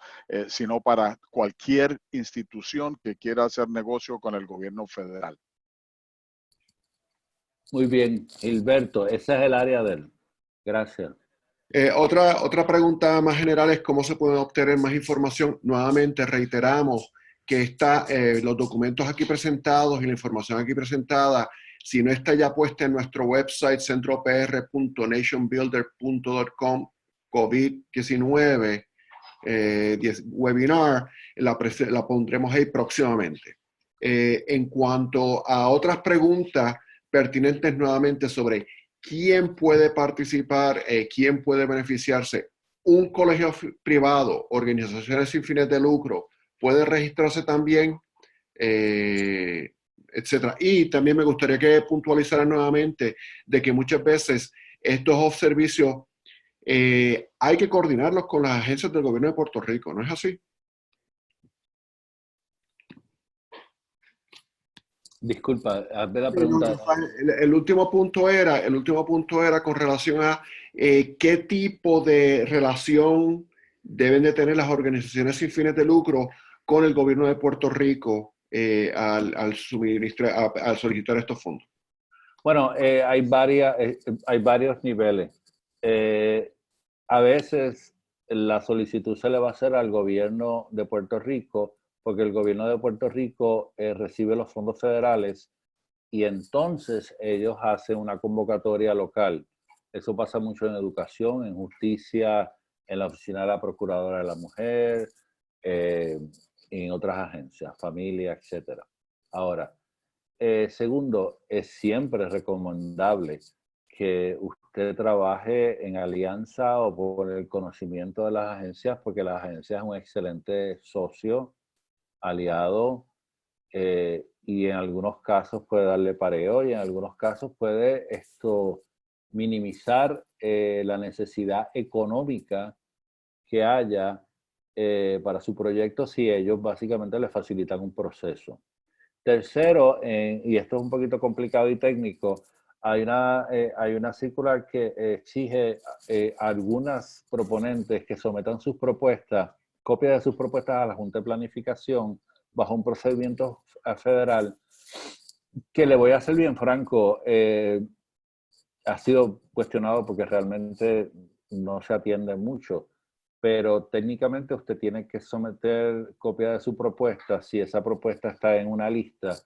sino para cualquier institución que quiera hacer negocio con el gobierno federal. Muy bien, Gilberto, ese es el área de él. Gracias. Otra pregunta más general es cómo se puede obtener más información. Nuevamente reiteramos que los documentos aquí presentados y la información aquí presentada, si no está ya puesta en nuestro website centropr.nationbuilder.com, COVID-19 webinar, la pondremos ahí próximamente. En cuanto a otras preguntas pertinentes nuevamente sobre quién puede participar, quién puede beneficiarse, un colegio privado, organizaciones sin fines de lucro, puede registrarse también, etcétera. Y también me gustaría que puntualizaran nuevamente de que muchas veces estos servicios hay que coordinarlos con las agencias del gobierno de Puerto Rico, ¿no es así? Disculpa, hazme la pregunta. El último punto era con relación a qué tipo de relación deben de tener las organizaciones sin fines de lucro con el gobierno de Puerto Rico al solicitar estos fondos? Bueno, hay varios niveles. A veces la solicitud se le va a hacer al gobierno de Puerto Rico, porque el gobierno de Puerto Rico recibe los fondos federales y entonces ellos hacen una convocatoria local. Eso pasa mucho en educación, en justicia, en la oficina de la Procuradora de la Mujer, en otras agencias, familia, etc. Ahora, segundo, es siempre recomendable que usted trabaje en alianza o por el conocimiento de las agencias, porque las agencias es un excelente socio, aliado, y en algunos casos puede darle pareo y en algunos casos puede minimizar la necesidad económica que haya para su proyecto si ellos básicamente le facilitan un proceso. Tercero, y esto es un poquito complicado y técnico, hay una circular que exige a algunas proponentes que sometan sus propuestas, copias de sus propuestas a la Junta de Planificación bajo un procedimiento federal, que le voy a ser bien franco, ha sido cuestionado porque realmente no se atiende mucho, pero técnicamente usted tiene que someter copia de su propuesta, si esa propuesta está en una lista,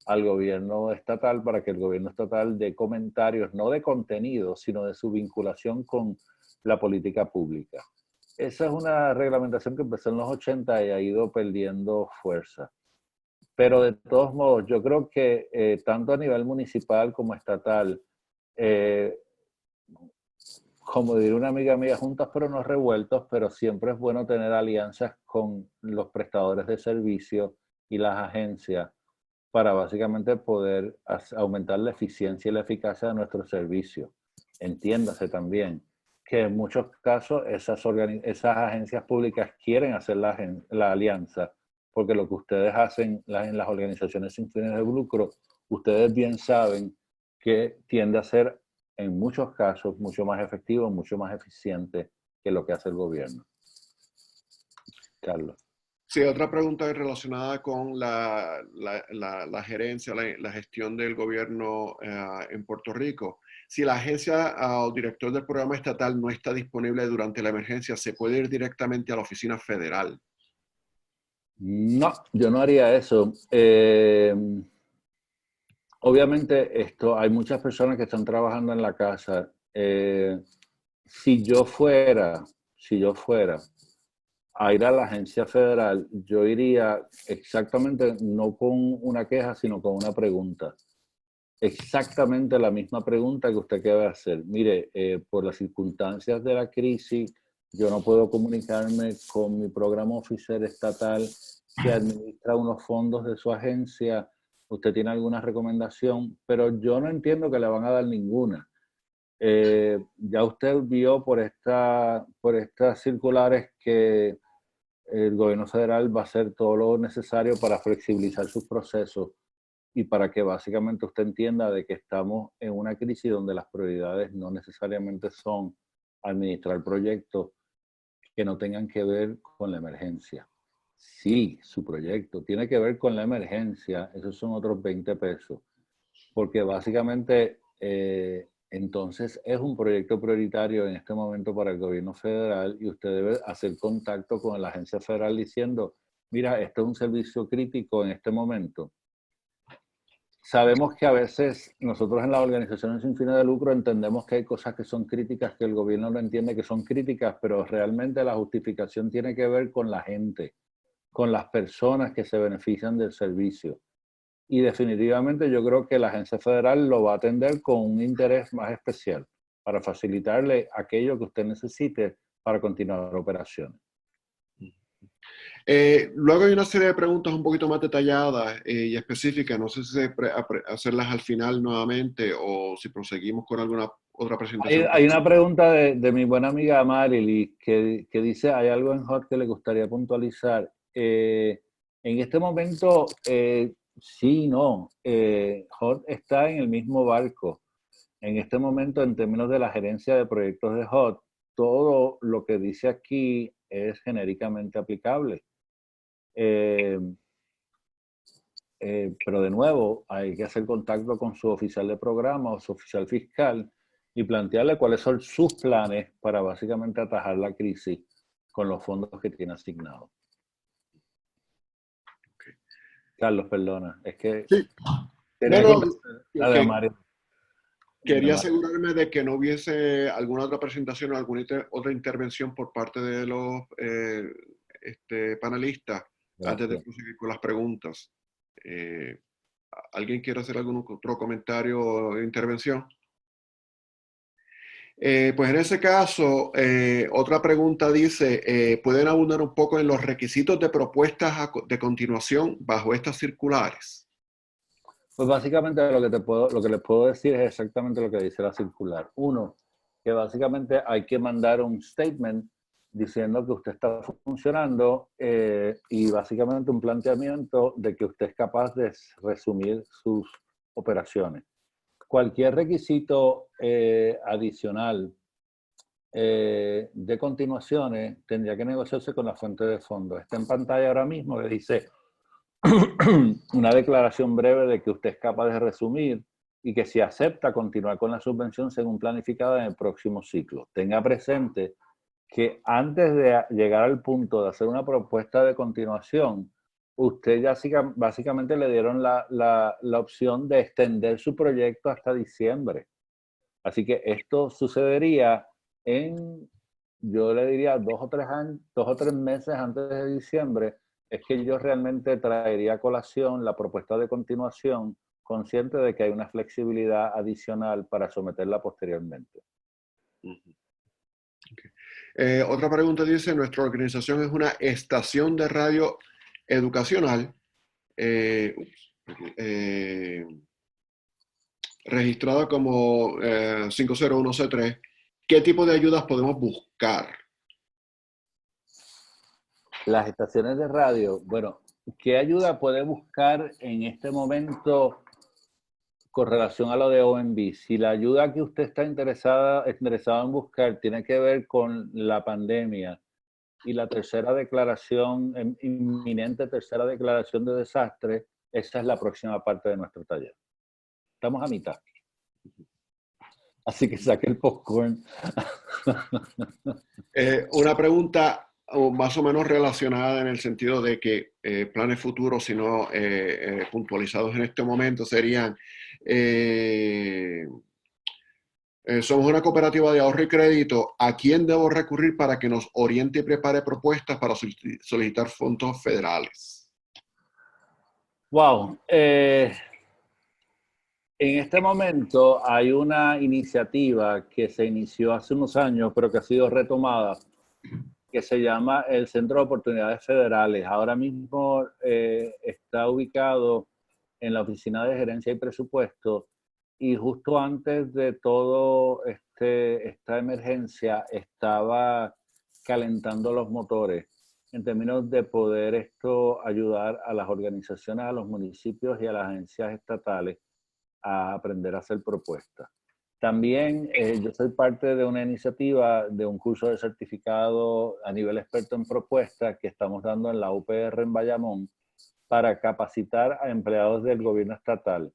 al gobierno estatal para que el gobierno estatal dé comentarios, no de contenido, sino de su vinculación con la política pública. Esa es una reglamentación que empezó en los 80 y ha ido perdiendo fuerza. Pero de todos modos, yo creo que tanto a nivel municipal como estatal, como diría una amiga mía, juntas pero no revueltos, pero siempre es bueno tener alianzas con los prestadores de servicios y las agencias para básicamente poder aumentar la eficiencia y la eficacia de nuestros servicios. Entiéndase también que en muchos casos esas agencias públicas quieren hacer la alianza, porque lo que ustedes hacen en las organizaciones sin fines de lucro, ustedes bien saben que tiende a ser en muchos casos mucho más efectivo, mucho más eficiente que lo que hace el gobierno. Carlos. Sí, otra pregunta relacionada con la gerencia, la gestión del gobierno en Puerto Rico. Si la agencia o director del programa estatal no está disponible durante la emergencia, ¿se puede ir directamente a la oficina federal? No, yo no haría eso. Obviamente hay muchas personas que están trabajando en la casa. Si yo fuera a ir a la agencia federal, yo iría exactamente no con una queja, sino con una pregunta. Exactamente la misma pregunta que usted debe hacer. Mire, por las circunstancias de la crisis, yo no puedo comunicarme con mi programa oficial estatal que administra unos fondos de su agencia. Usted tiene alguna recomendación, pero yo no entiendo que le van a dar ninguna. Ya usted vio por estas circulares que el gobierno federal va a hacer todo lo necesario para flexibilizar sus procesos y para que básicamente usted entienda de que estamos en una crisis donde las prioridades no necesariamente son administrar proyectos que no tengan que ver con la emergencia. Sí, su proyecto tiene que ver con la emergencia, esos son otros 20 pesos, porque básicamente entonces es un proyecto prioritario en este momento para el gobierno federal y usted debe hacer contacto con la agencia federal diciendo, mira, esto es un servicio crítico en este momento. Sabemos que a veces nosotros en las organizaciones sin fines de lucro entendemos que hay cosas que son críticas que el gobierno no entiende que son críticas, pero realmente la justificación tiene que ver con la gente, con las personas que se benefician del servicio. Y definitivamente yo creo que la agencia federal lo va a atender con un interés más especial para facilitarle aquello que usted necesite para continuar operaciones. Luego hay una serie de preguntas un poquito más detalladas y específicas. No sé si hacerlas al final nuevamente o si proseguimos con alguna otra presentación. Hay una pregunta de mi buena amiga Marily que dice, ¿hay algo en HOT que le gustaría puntualizar? En este momento, sí y no. HOT está en el mismo barco. En este momento, en términos de la gerencia de proyectos de HOT, todo lo que dice aquí es genéricamente aplicable. Pero de nuevo, hay que hacer contacto con su oficial de programa o su oficial fiscal y plantearle cuáles son sus planes para básicamente atajar la crisis con los fondos que tiene asignados. Okay. Carlos, perdona, es que sí. quería No, quería asegurarme de que no hubiese alguna otra presentación o alguna otra intervención por parte de los panelistas. Gracias. Antes de proseguir con las preguntas. ¿Alguien quiere hacer algún otro comentario o intervención? Pues en ese caso, otra pregunta dice, ¿pueden abundar un poco en los requisitos de propuestas de continuación bajo estas circulares? Pues básicamente lo que les puedo decir es exactamente lo que dice la circular. Uno, que básicamente hay que mandar un statement diciendo que usted está funcionando y básicamente un planteamiento de que usted es capaz de resumir sus operaciones. Cualquier requisito adicional de continuaciones tendría que negociarse con la fuente de fondos. Está en pantalla ahora mismo que dice una declaración breve de que usted es capaz de resumir y que si acepta continuar con la subvención según planificada en el próximo ciclo. Tenga presente que antes de llegar al punto de hacer una propuesta de continuación, usted ya básicamente le dieron la opción de extender su proyecto hasta diciembre. Así que esto sucedería en, yo le diría, 2 o 3 meses antes de diciembre, es que yo realmente traería a colación la propuesta de continuación, consciente de que hay una flexibilidad adicional para someterla posteriormente. Okay. Otra pregunta dice, nuestra organización es una estación de radio educacional registrada como 501C3. ¿Qué tipo de ayudas podemos buscar? Las estaciones de radio, bueno, ¿qué ayuda puede buscar en este momento con relación a lo de OMB? Si la ayuda que usted está interesado en buscar tiene que ver con la pandemia y la inminente tercera declaración de desastre, esa es la próxima parte de nuestro taller. Estamos a mitad. Así que saque el popcorn. Una pregunta más o menos relacionada en el sentido de que planes futuros, si no puntualizados en este momento, serían, somos una cooperativa de ahorro y crédito, ¿a quién debo recurrir para que nos oriente y prepare propuestas para solicitar fondos federales? Wow. En este momento hay una iniciativa que se inició hace unos años, pero que ha sido retomada, que se llama el Centro de Oportunidades Federales. Ahora mismo está ubicado en la Oficina de Gerencia y Presupuesto y justo antes de todo esta emergencia estaba calentando los motores en términos de poder ayudar a las organizaciones, a los municipios y a las agencias estatales a aprender a hacer propuestas. También yo soy parte de una iniciativa de un curso de certificado a nivel experto en propuestas que estamos dando en la UPR en Bayamón para capacitar a empleados del gobierno estatal.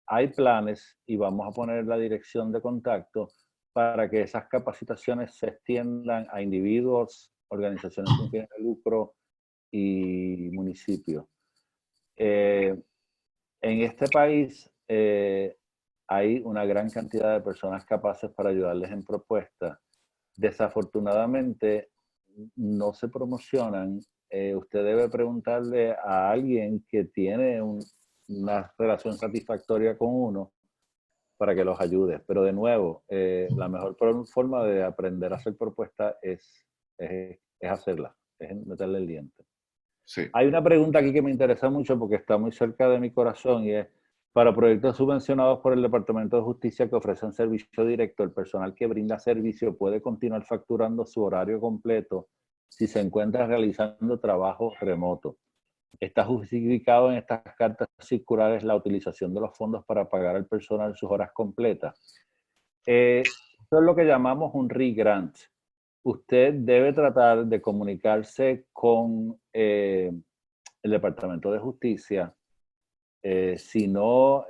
Hay planes y vamos a poner la dirección de contacto para que esas capacitaciones se extiendan a individuos, organizaciones sin fines de lucro y municipios. En este país hay una gran cantidad de personas capaces para ayudarles en propuestas. Desafortunadamente, no se promocionan. Usted debe preguntarle a alguien que tiene una relación satisfactoria con uno para que los ayude. Pero de nuevo, la mejor forma de aprender a hacer propuestas es hacerla, es meterle el diente. Sí. Hay una pregunta aquí que me interesa mucho porque está muy cerca de mi corazón y es, para proyectos subvencionados por el Departamento de Justicia que ofrecen servicio directo, el personal que brinda servicio puede continuar facturando su horario completo si se encuentra realizando trabajo remoto. Está justificado en estas cartas circulares la utilización de los fondos para pagar al personal sus horas completas. Esto es lo que llamamos un re-grant. Usted debe tratar de comunicarse con el Departamento de Justicia. Si no,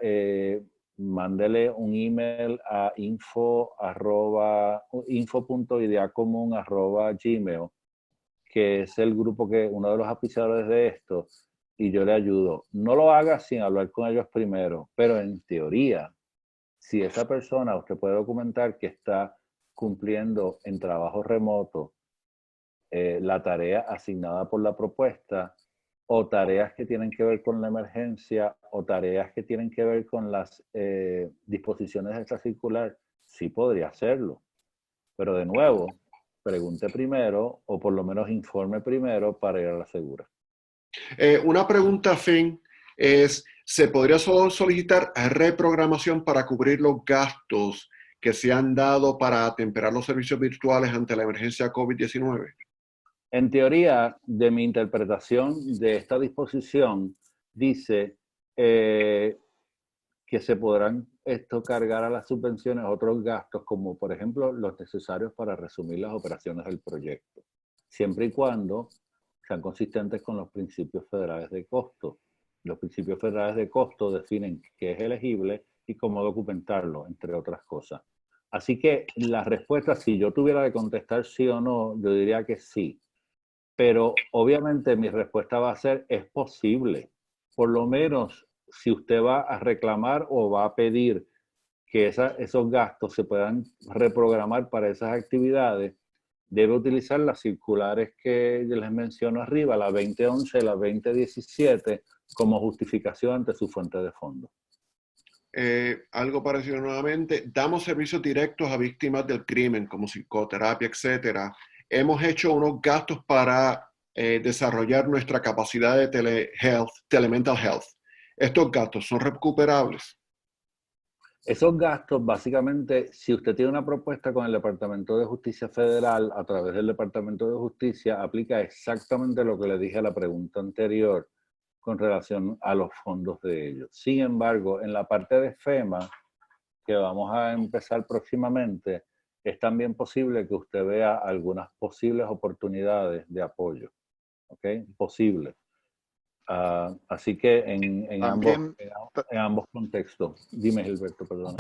mándele un email a info.ideacomún@gmail, que es el grupo que uno de los auspiciadores de esto, y yo le ayudo. No lo haga sin hablar con ellos primero, pero en teoría, si esa persona, usted puede documentar que está cumpliendo en trabajo remoto la tarea asignada por la propuesta, o tareas que tienen que ver con la emergencia, o tareas que tienen que ver con las disposiciones de esta circular, sí podría hacerlo. Pero de nuevo, pregunte primero, o por lo menos informe primero para ir a la segura. Una pregunta, Finn, es, ¿se podría solicitar reprogramación para cubrir los gastos que se han dado para atemperar los servicios virtuales ante la emergencia COVID-19? En teoría, de mi interpretación de esta disposición, dice que se podrán cargar a las subvenciones otros gastos, como por ejemplo los necesarios para resumir las operaciones del proyecto, siempre y cuando sean consistentes con los principios federales de costo. Los principios federales de costo definen qué es elegible y cómo documentarlo, entre otras cosas. Así que la respuesta, si yo tuviera que contestar sí o no, yo diría que sí. Pero obviamente mi respuesta va a ser, es posible. Por lo menos si usted va a reclamar o va a pedir que esos gastos se puedan reprogramar para esas actividades, debe utilizar las circulares que les menciono arriba, la 2011 y la 2017, como justificación ante su fuente de fondos. Algo parecido nuevamente, damos servicios directos a víctimas del crimen, como psicoterapia, etcétera. Hemos hecho unos gastos para desarrollar nuestra capacidad de telemental health. ¿Estos gastos son recuperables? Esos gastos, básicamente, si usted tiene una propuesta con el Departamento de Justicia Federal, a través del Departamento de Justicia, aplica exactamente lo que le dije a la pregunta anterior con relación a los fondos de ellos. Sin embargo, en la parte de FEMA, que vamos a empezar próximamente, es también posible que usted vea algunas posibles oportunidades de apoyo. ¿Ok? Posible. Así que en ambos contextos. Dime, Gilberto, perdón.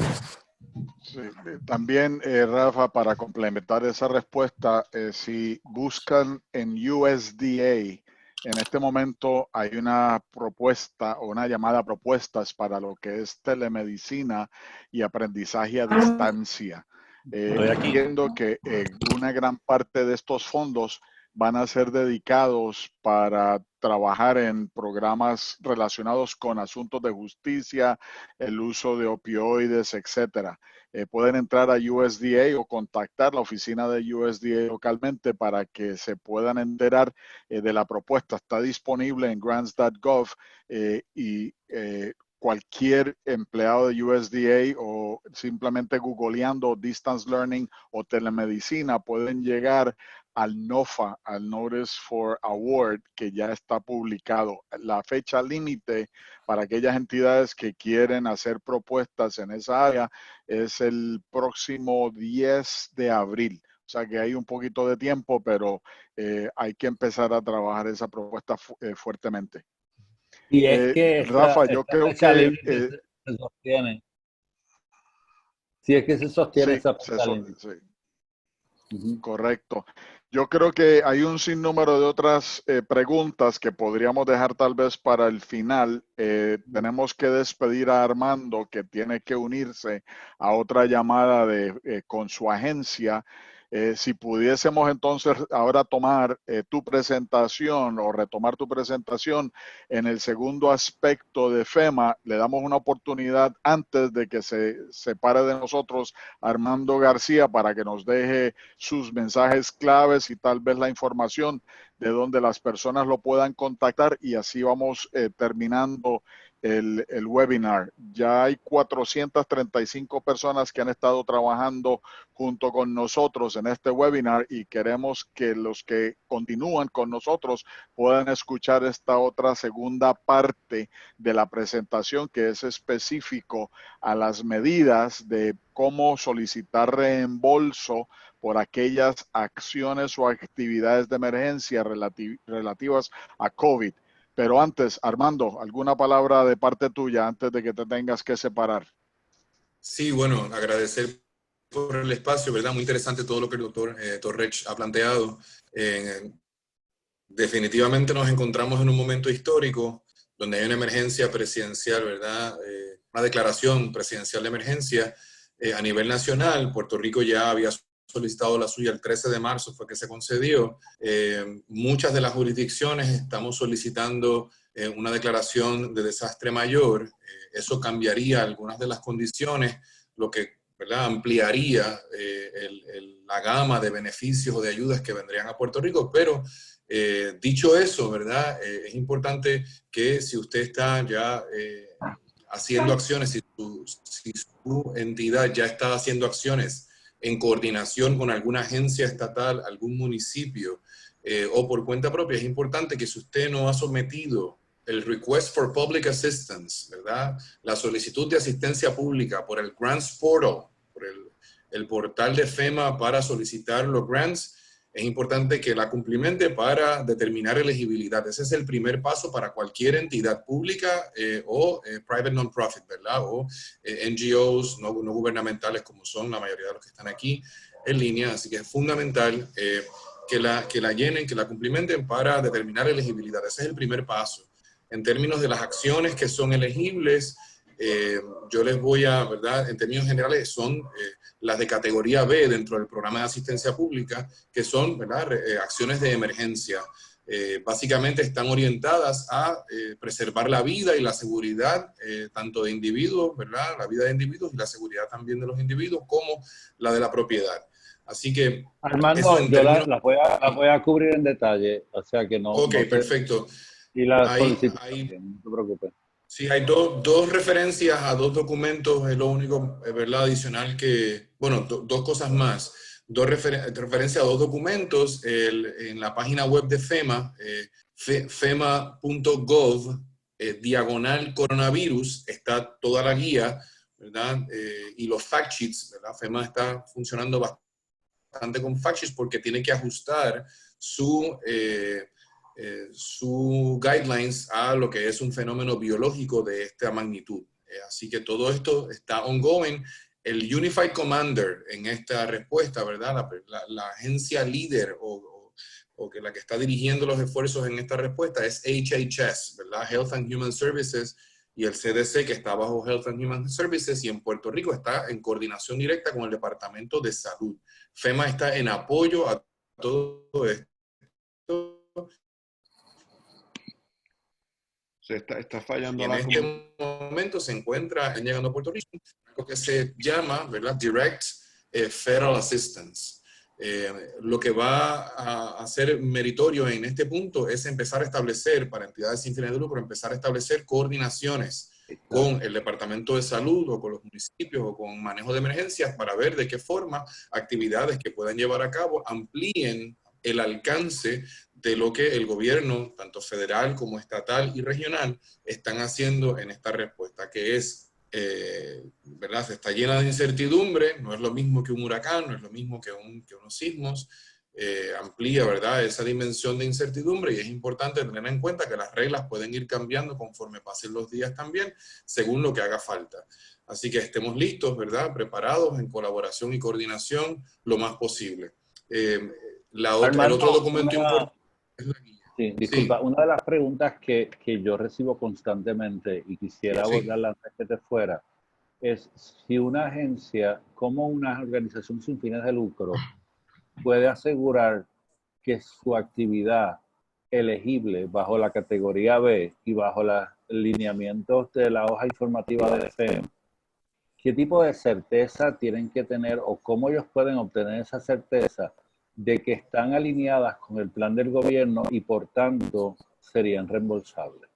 Sí, también, Rafa, para complementar esa respuesta, si buscan en USDA, en este momento hay una propuesta o una llamada a propuestas para lo que es telemedicina y aprendizaje a distancia. Entiendo que una gran parte de estos fondos van a ser dedicados para trabajar en programas relacionados con asuntos de justicia, el uso de opioides, etcétera. Pueden entrar a USDA o contactar la oficina de USDA localmente para que se puedan enterar de la propuesta. Está disponible en grants.gov y cualquier empleado de USDA o simplemente googleando distance learning o telemedicina pueden llegar al NOFA, al Notice for Award, que ya está publicado. La fecha límite para aquellas entidades que quieren hacer propuestas en esa área es el próximo 10 de abril. O sea que hay un poquito de tiempo, pero hay que empezar a trabajar esa propuesta fuertemente. Y es que Rafa, yo creo que se sostiene. Si es que se sostiene sí, esa fecha límite. Sí. Correcto. Yo creo que hay un sinnúmero de otras preguntas que podríamos dejar tal vez para el final. Tenemos que despedir a Armando, que tiene que unirse a otra llamada con su agencia. Si pudiésemos entonces ahora tomar tu presentación o retomar tu presentación en el segundo aspecto de FEMA, le damos una oportunidad antes de que se separe de nosotros Armando García para que nos deje sus mensajes claves y tal vez la información de donde las personas lo puedan contactar, y así vamos terminando el webinar. Ya hay 435 personas que han estado trabajando junto con nosotros en este webinar y queremos que los que continúan con nosotros puedan escuchar esta otra segunda parte de la presentación, que es específico a las medidas de cómo solicitar reembolso por aquellas acciones o actividades de emergencia relativas a COVID. Pero antes, Armando, ¿alguna palabra de parte tuya antes de que te tengas que separar? Sí, bueno, agradecer por el espacio, ¿verdad? Muy interesante todo lo que el doctor Torrech ha planteado. Definitivamente nos encontramos en un momento histórico donde hay una emergencia presidencial, ¿verdad? Una declaración presidencial de emergencia a nivel nacional. Puerto Rico ya había solicitado la suya el 13 de marzo, fue que se concedió. Muchas de las jurisdicciones estamos solicitando una declaración de desastre mayor. Eso cambiaría algunas de las condiciones, lo que, ¿verdad?, ampliaría la gama de beneficios o de ayudas que vendrían a Puerto Rico, pero dicho eso, ¿verdad? Es importante que si usted está ya haciendo acciones, si su entidad ya está haciendo acciones en coordinación con alguna agencia estatal, algún municipio o por cuenta propia, es importante que si usted no ha sometido el Request for Public Assistance, ¿verdad?, la solicitud de asistencia pública por el Grants Portal, por el portal de FEMA para solicitar los grants, es importante que la cumplimente para determinar elegibilidad. Ese es el primer paso para cualquier entidad pública o private non-profit, ¿verdad? O NGOs no gubernamentales como son la mayoría de los que están aquí en línea. Así que es fundamental que la llenen, que la cumplimenten para determinar elegibilidad. Ese es el primer paso. En términos de las acciones que son elegibles, yo les voy a, ¿verdad?, en términos generales son las de categoría B dentro del programa de asistencia pública, que son, ¿verdad?, acciones de emergencia. Básicamente están orientadas a preservar la vida y la seguridad tanto de individuos, ¿verdad?, la vida de individuos y la seguridad también de los individuos, como la de la propiedad. Así que, Armando, yo la voy a cubrir en detalle, o sea que no. Ok, perfecto. Y la solicito también, no te preocupes. Sí, hay dos referencias a dos documentos, es lo único, ¿verdad?, adicional que, bueno, dos cosas más. Referencia a dos documentos en la página web de FEMA, fema.gov, diagonal coronavirus, está toda la guía, ¿verdad? Y los fact sheets, ¿verdad? FEMA está funcionando bastante con fact sheets porque tiene que ajustar su guidelines a lo que es un fenómeno biológico de esta magnitud. Así que todo esto está ongoing. El Unified Commander en esta respuesta, ¿verdad? La agencia líder o que la que está dirigiendo los esfuerzos en esta respuesta es HHS, ¿verdad? Health and Human Services, y el CDC, que está bajo Health and Human Services, y en Puerto Rico está en coordinación directa con el Departamento de Salud. FEMA está en apoyo a todo esto. Está fallando en este momento se encuentra llegando a Puerto Rico lo que se llama, ¿verdad?, Direct Federal Assistance. Lo que va a hacer meritorio en este punto es empezar a establecer, para entidades sin fines de lucro, empezar a establecer coordinaciones con el Departamento de Salud o con los municipios o con manejo de emergencias para ver de qué forma actividades que puedan llevar a cabo amplíen el alcance de lo que el gobierno, tanto federal como estatal y regional, están haciendo en esta respuesta, que es, ¿verdad?, está llena de incertidumbre, no es lo mismo que un huracán, no es lo mismo que unos sismos, amplía, ¿verdad?, esa dimensión de incertidumbre, y es importante tener en cuenta que las reglas pueden ir cambiando conforme pasen los días también, según lo que haga falta. Así que estemos listos, ¿verdad?, preparados en colaboración y coordinación lo más posible. Armando, el otro documento importante es la guía. Sí, disculpa, una de las preguntas que yo recibo constantemente y quisiera abordarla antes que te fuera, es si una agencia, como una organización sin fines de lucro, puede asegurar que su actividad elegible bajo la categoría B y bajo los lineamientos de la hoja informativa de FEMA, ¿qué tipo de certeza tienen que tener o cómo ellos pueden obtener esa certeza de que están alineadas con el plan del gobierno y por tanto serían reembolsables?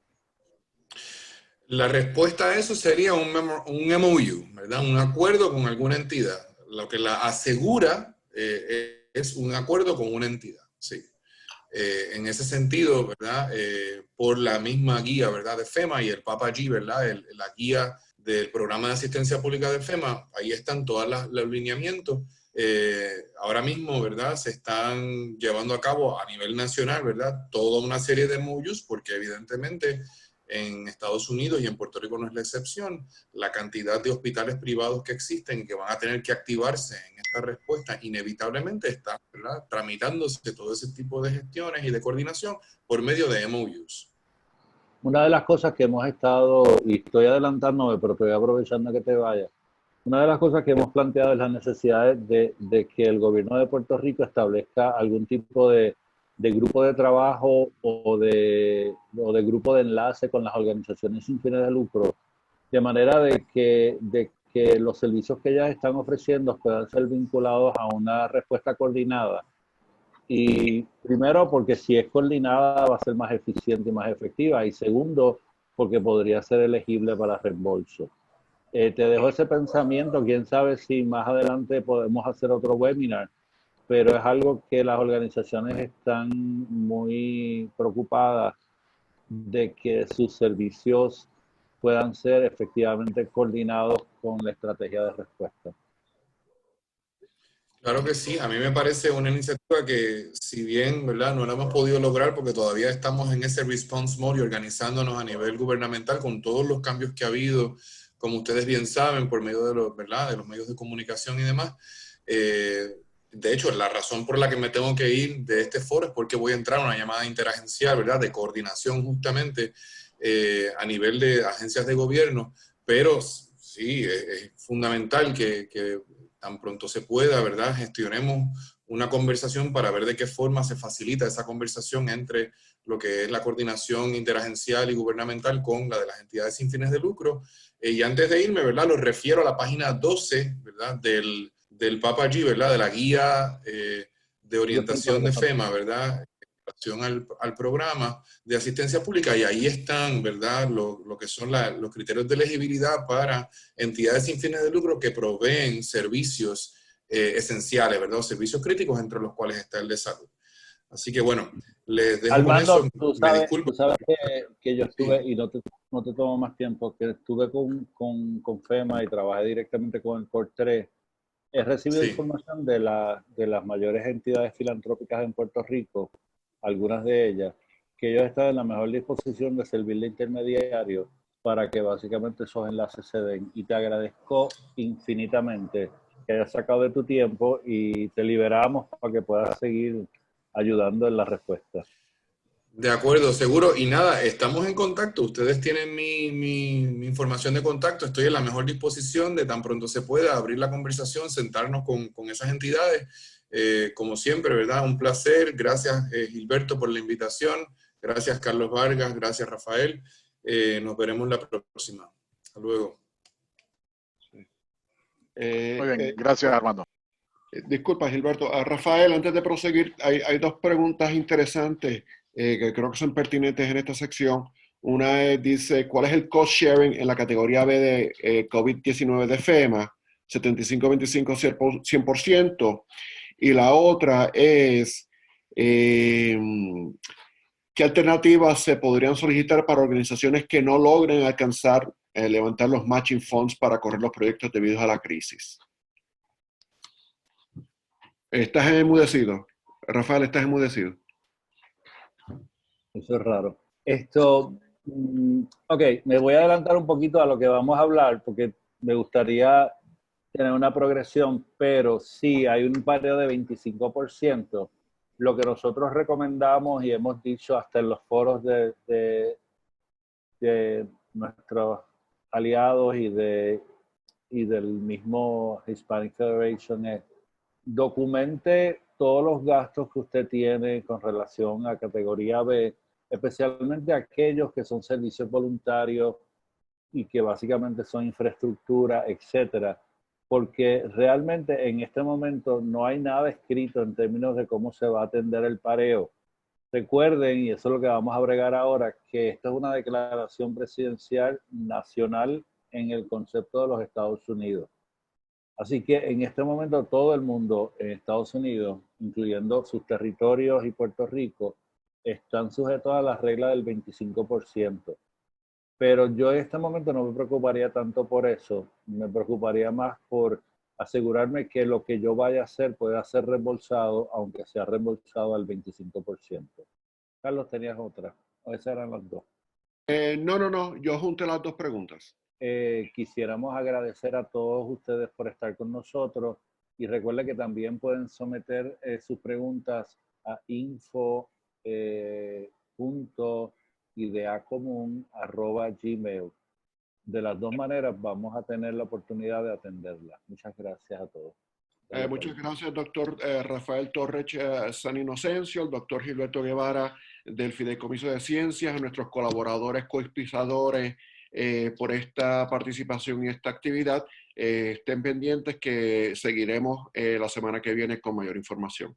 La respuesta a eso sería un MOU, ¿verdad? Un acuerdo con alguna entidad. Lo que la asegura es un acuerdo con una entidad, sí. En ese sentido, ¿verdad? Por la misma guía, ¿verdad?, de FEMA y el PAPA-G, ¿verdad?, la guía del programa de asistencia pública de FEMA, ahí están todos los lineamientos ahora mismo, ¿verdad? Se están llevando a cabo a nivel nacional, ¿verdad? Toda una serie de MOUs, porque evidentemente en Estados Unidos y en Puerto Rico no es la excepción, la cantidad de hospitales privados que existen y que van a tener que activarse en esta respuesta, inevitablemente está, ¿verdad?, tramitándose todo ese tipo de gestiones y de coordinación por medio de MOUs. Una de las cosas que hemos estado, y estoy adelantándome, pero te voy aprovechando que te vayas, una de las cosas que hemos planteado es la necesidad de que el gobierno de Puerto Rico establezca algún tipo de grupo de trabajo o de grupo de enlace con las organizaciones sin fines de lucro, de manera de que los servicios que ellas están ofreciendo puedan ser vinculados a una respuesta coordinada. Y primero, porque si es coordinada va a ser más eficiente y más efectiva. Y segundo, porque podría ser elegible para reembolso. Te dejo ese pensamiento. Quién sabe si más adelante podemos hacer otro webinar. Pero es algo que las organizaciones están muy preocupadas de que sus servicios puedan ser efectivamente coordinados con la estrategia de respuesta. Claro que sí, a mí me parece una iniciativa que, si bien, ¿verdad?, no la hemos podido lograr porque todavía estamos en ese response mode y organizándonos a nivel gubernamental con todos los cambios que ha habido, como ustedes bien saben, por medio de los, ¿verdad?, de los medios de comunicación y demás. De hecho, la razón por la que me tengo que ir de este foro es porque voy a entrar a una llamada interagencial, ¿verdad?, de coordinación justamente a nivel de agencias de gobierno, pero sí, es fundamental que tan pronto se pueda, ¿verdad?, gestionemos una conversación para ver de qué forma se facilita esa conversación entre lo que es la coordinación interagencial y gubernamental con la de las entidades sin fines de lucro. Y antes de irme, ¿verdad?, los refiero a la página 12, ¿verdad?, del PAPAG, ¿verdad?, de la guía de orientación de FEMA, ¿verdad?, al programa de asistencia pública, y ahí están, ¿verdad?, lo que son los criterios de elegibilidad para entidades sin fines de lucro que proveen servicios esenciales, ¿verdad?, servicios críticos, entre los cuales está el de salud. Así que bueno, les dejo Armando, con eso. tú sabes que yo estuve, y no te tomo más tiempo, que estuve con FEMA y trabajé directamente con el COR 3. He recibido información de las mayores entidades filantrópicas en Puerto Rico, algunas de ellas, que ellos están en la mejor disposición de servir de intermediario para que básicamente esos enlaces se den. Y te agradezco infinitamente que hayas sacado de tu tiempo y te liberamos para que puedas seguir ayudando en la respuesta. De acuerdo, seguro. Y nada, estamos en contacto. Ustedes tienen mi información de contacto. Estoy en la mejor disposición de tan pronto se pueda abrir la conversación, sentarnos con esas entidades. Como siempre, ¿verdad? Un placer. Gracias, Gilberto, por la invitación. Gracias, Carlos Vargas. Gracias, Rafael. Nos veremos la próxima. Hasta luego. Muy bien, gracias, Armando. Disculpa, Gilberto. Rafael, antes de proseguir, hay dos preguntas interesantes que creo que son pertinentes en esta sección. Una dice, ¿cuál es el cost sharing en la categoría B de COVID-19 de FEMA? 75-25-100%. Y la otra es, ¿qué alternativas se podrían solicitar para organizaciones que no logren alcanzar, levantar los matching funds para correr los proyectos debido a la crisis? Estás enmudecido. Rafael, estás enmudecido. Eso es raro. Ok, me voy a adelantar un poquito a lo que vamos a hablar porque me gustaría tener una progresión, pero sí hay un pareo de 25%. Lo que nosotros recomendamos y hemos dicho hasta en los foros de nuestros aliados y del mismo Hispanic Federation es documente todos los gastos que usted tiene con relación a categoría B, especialmente aquellos que son servicios voluntarios y que básicamente son infraestructura, etcétera, porque realmente en este momento no hay nada escrito en términos de cómo se va a atender el pareo. Recuerden, y eso es lo que vamos a bregar ahora, que esta es una declaración presidencial nacional en el concepto de los Estados Unidos. Así que en este momento todo el mundo en Estados Unidos, incluyendo sus territorios y Puerto Rico, están sujetos a la regla del 25%. Pero yo en este momento no me preocuparía tanto por eso, me preocuparía más por asegurarme que lo que yo vaya a hacer pueda ser reembolsado, aunque sea reembolsado al 25%. Carlos, ¿tenías otra? ¿O esas eran las dos? No, yo junté las dos preguntas. Quisiéramos agradecer a todos ustedes por estar con nosotros y recuerden que también pueden someter sus preguntas a info.ideacomún@gmail. De las dos maneras vamos a tener la oportunidad de atenderlas. Muchas gracias a todos. Muchas gracias, doctor Rafael Torres San Inocencio, el doctor Gilberto Guevara del Fideicomiso de Ciencias, a nuestros colaboradores, coauspiciadores por esta participación y esta actividad. Estén pendientes que seguiremos la semana que viene con mayor información.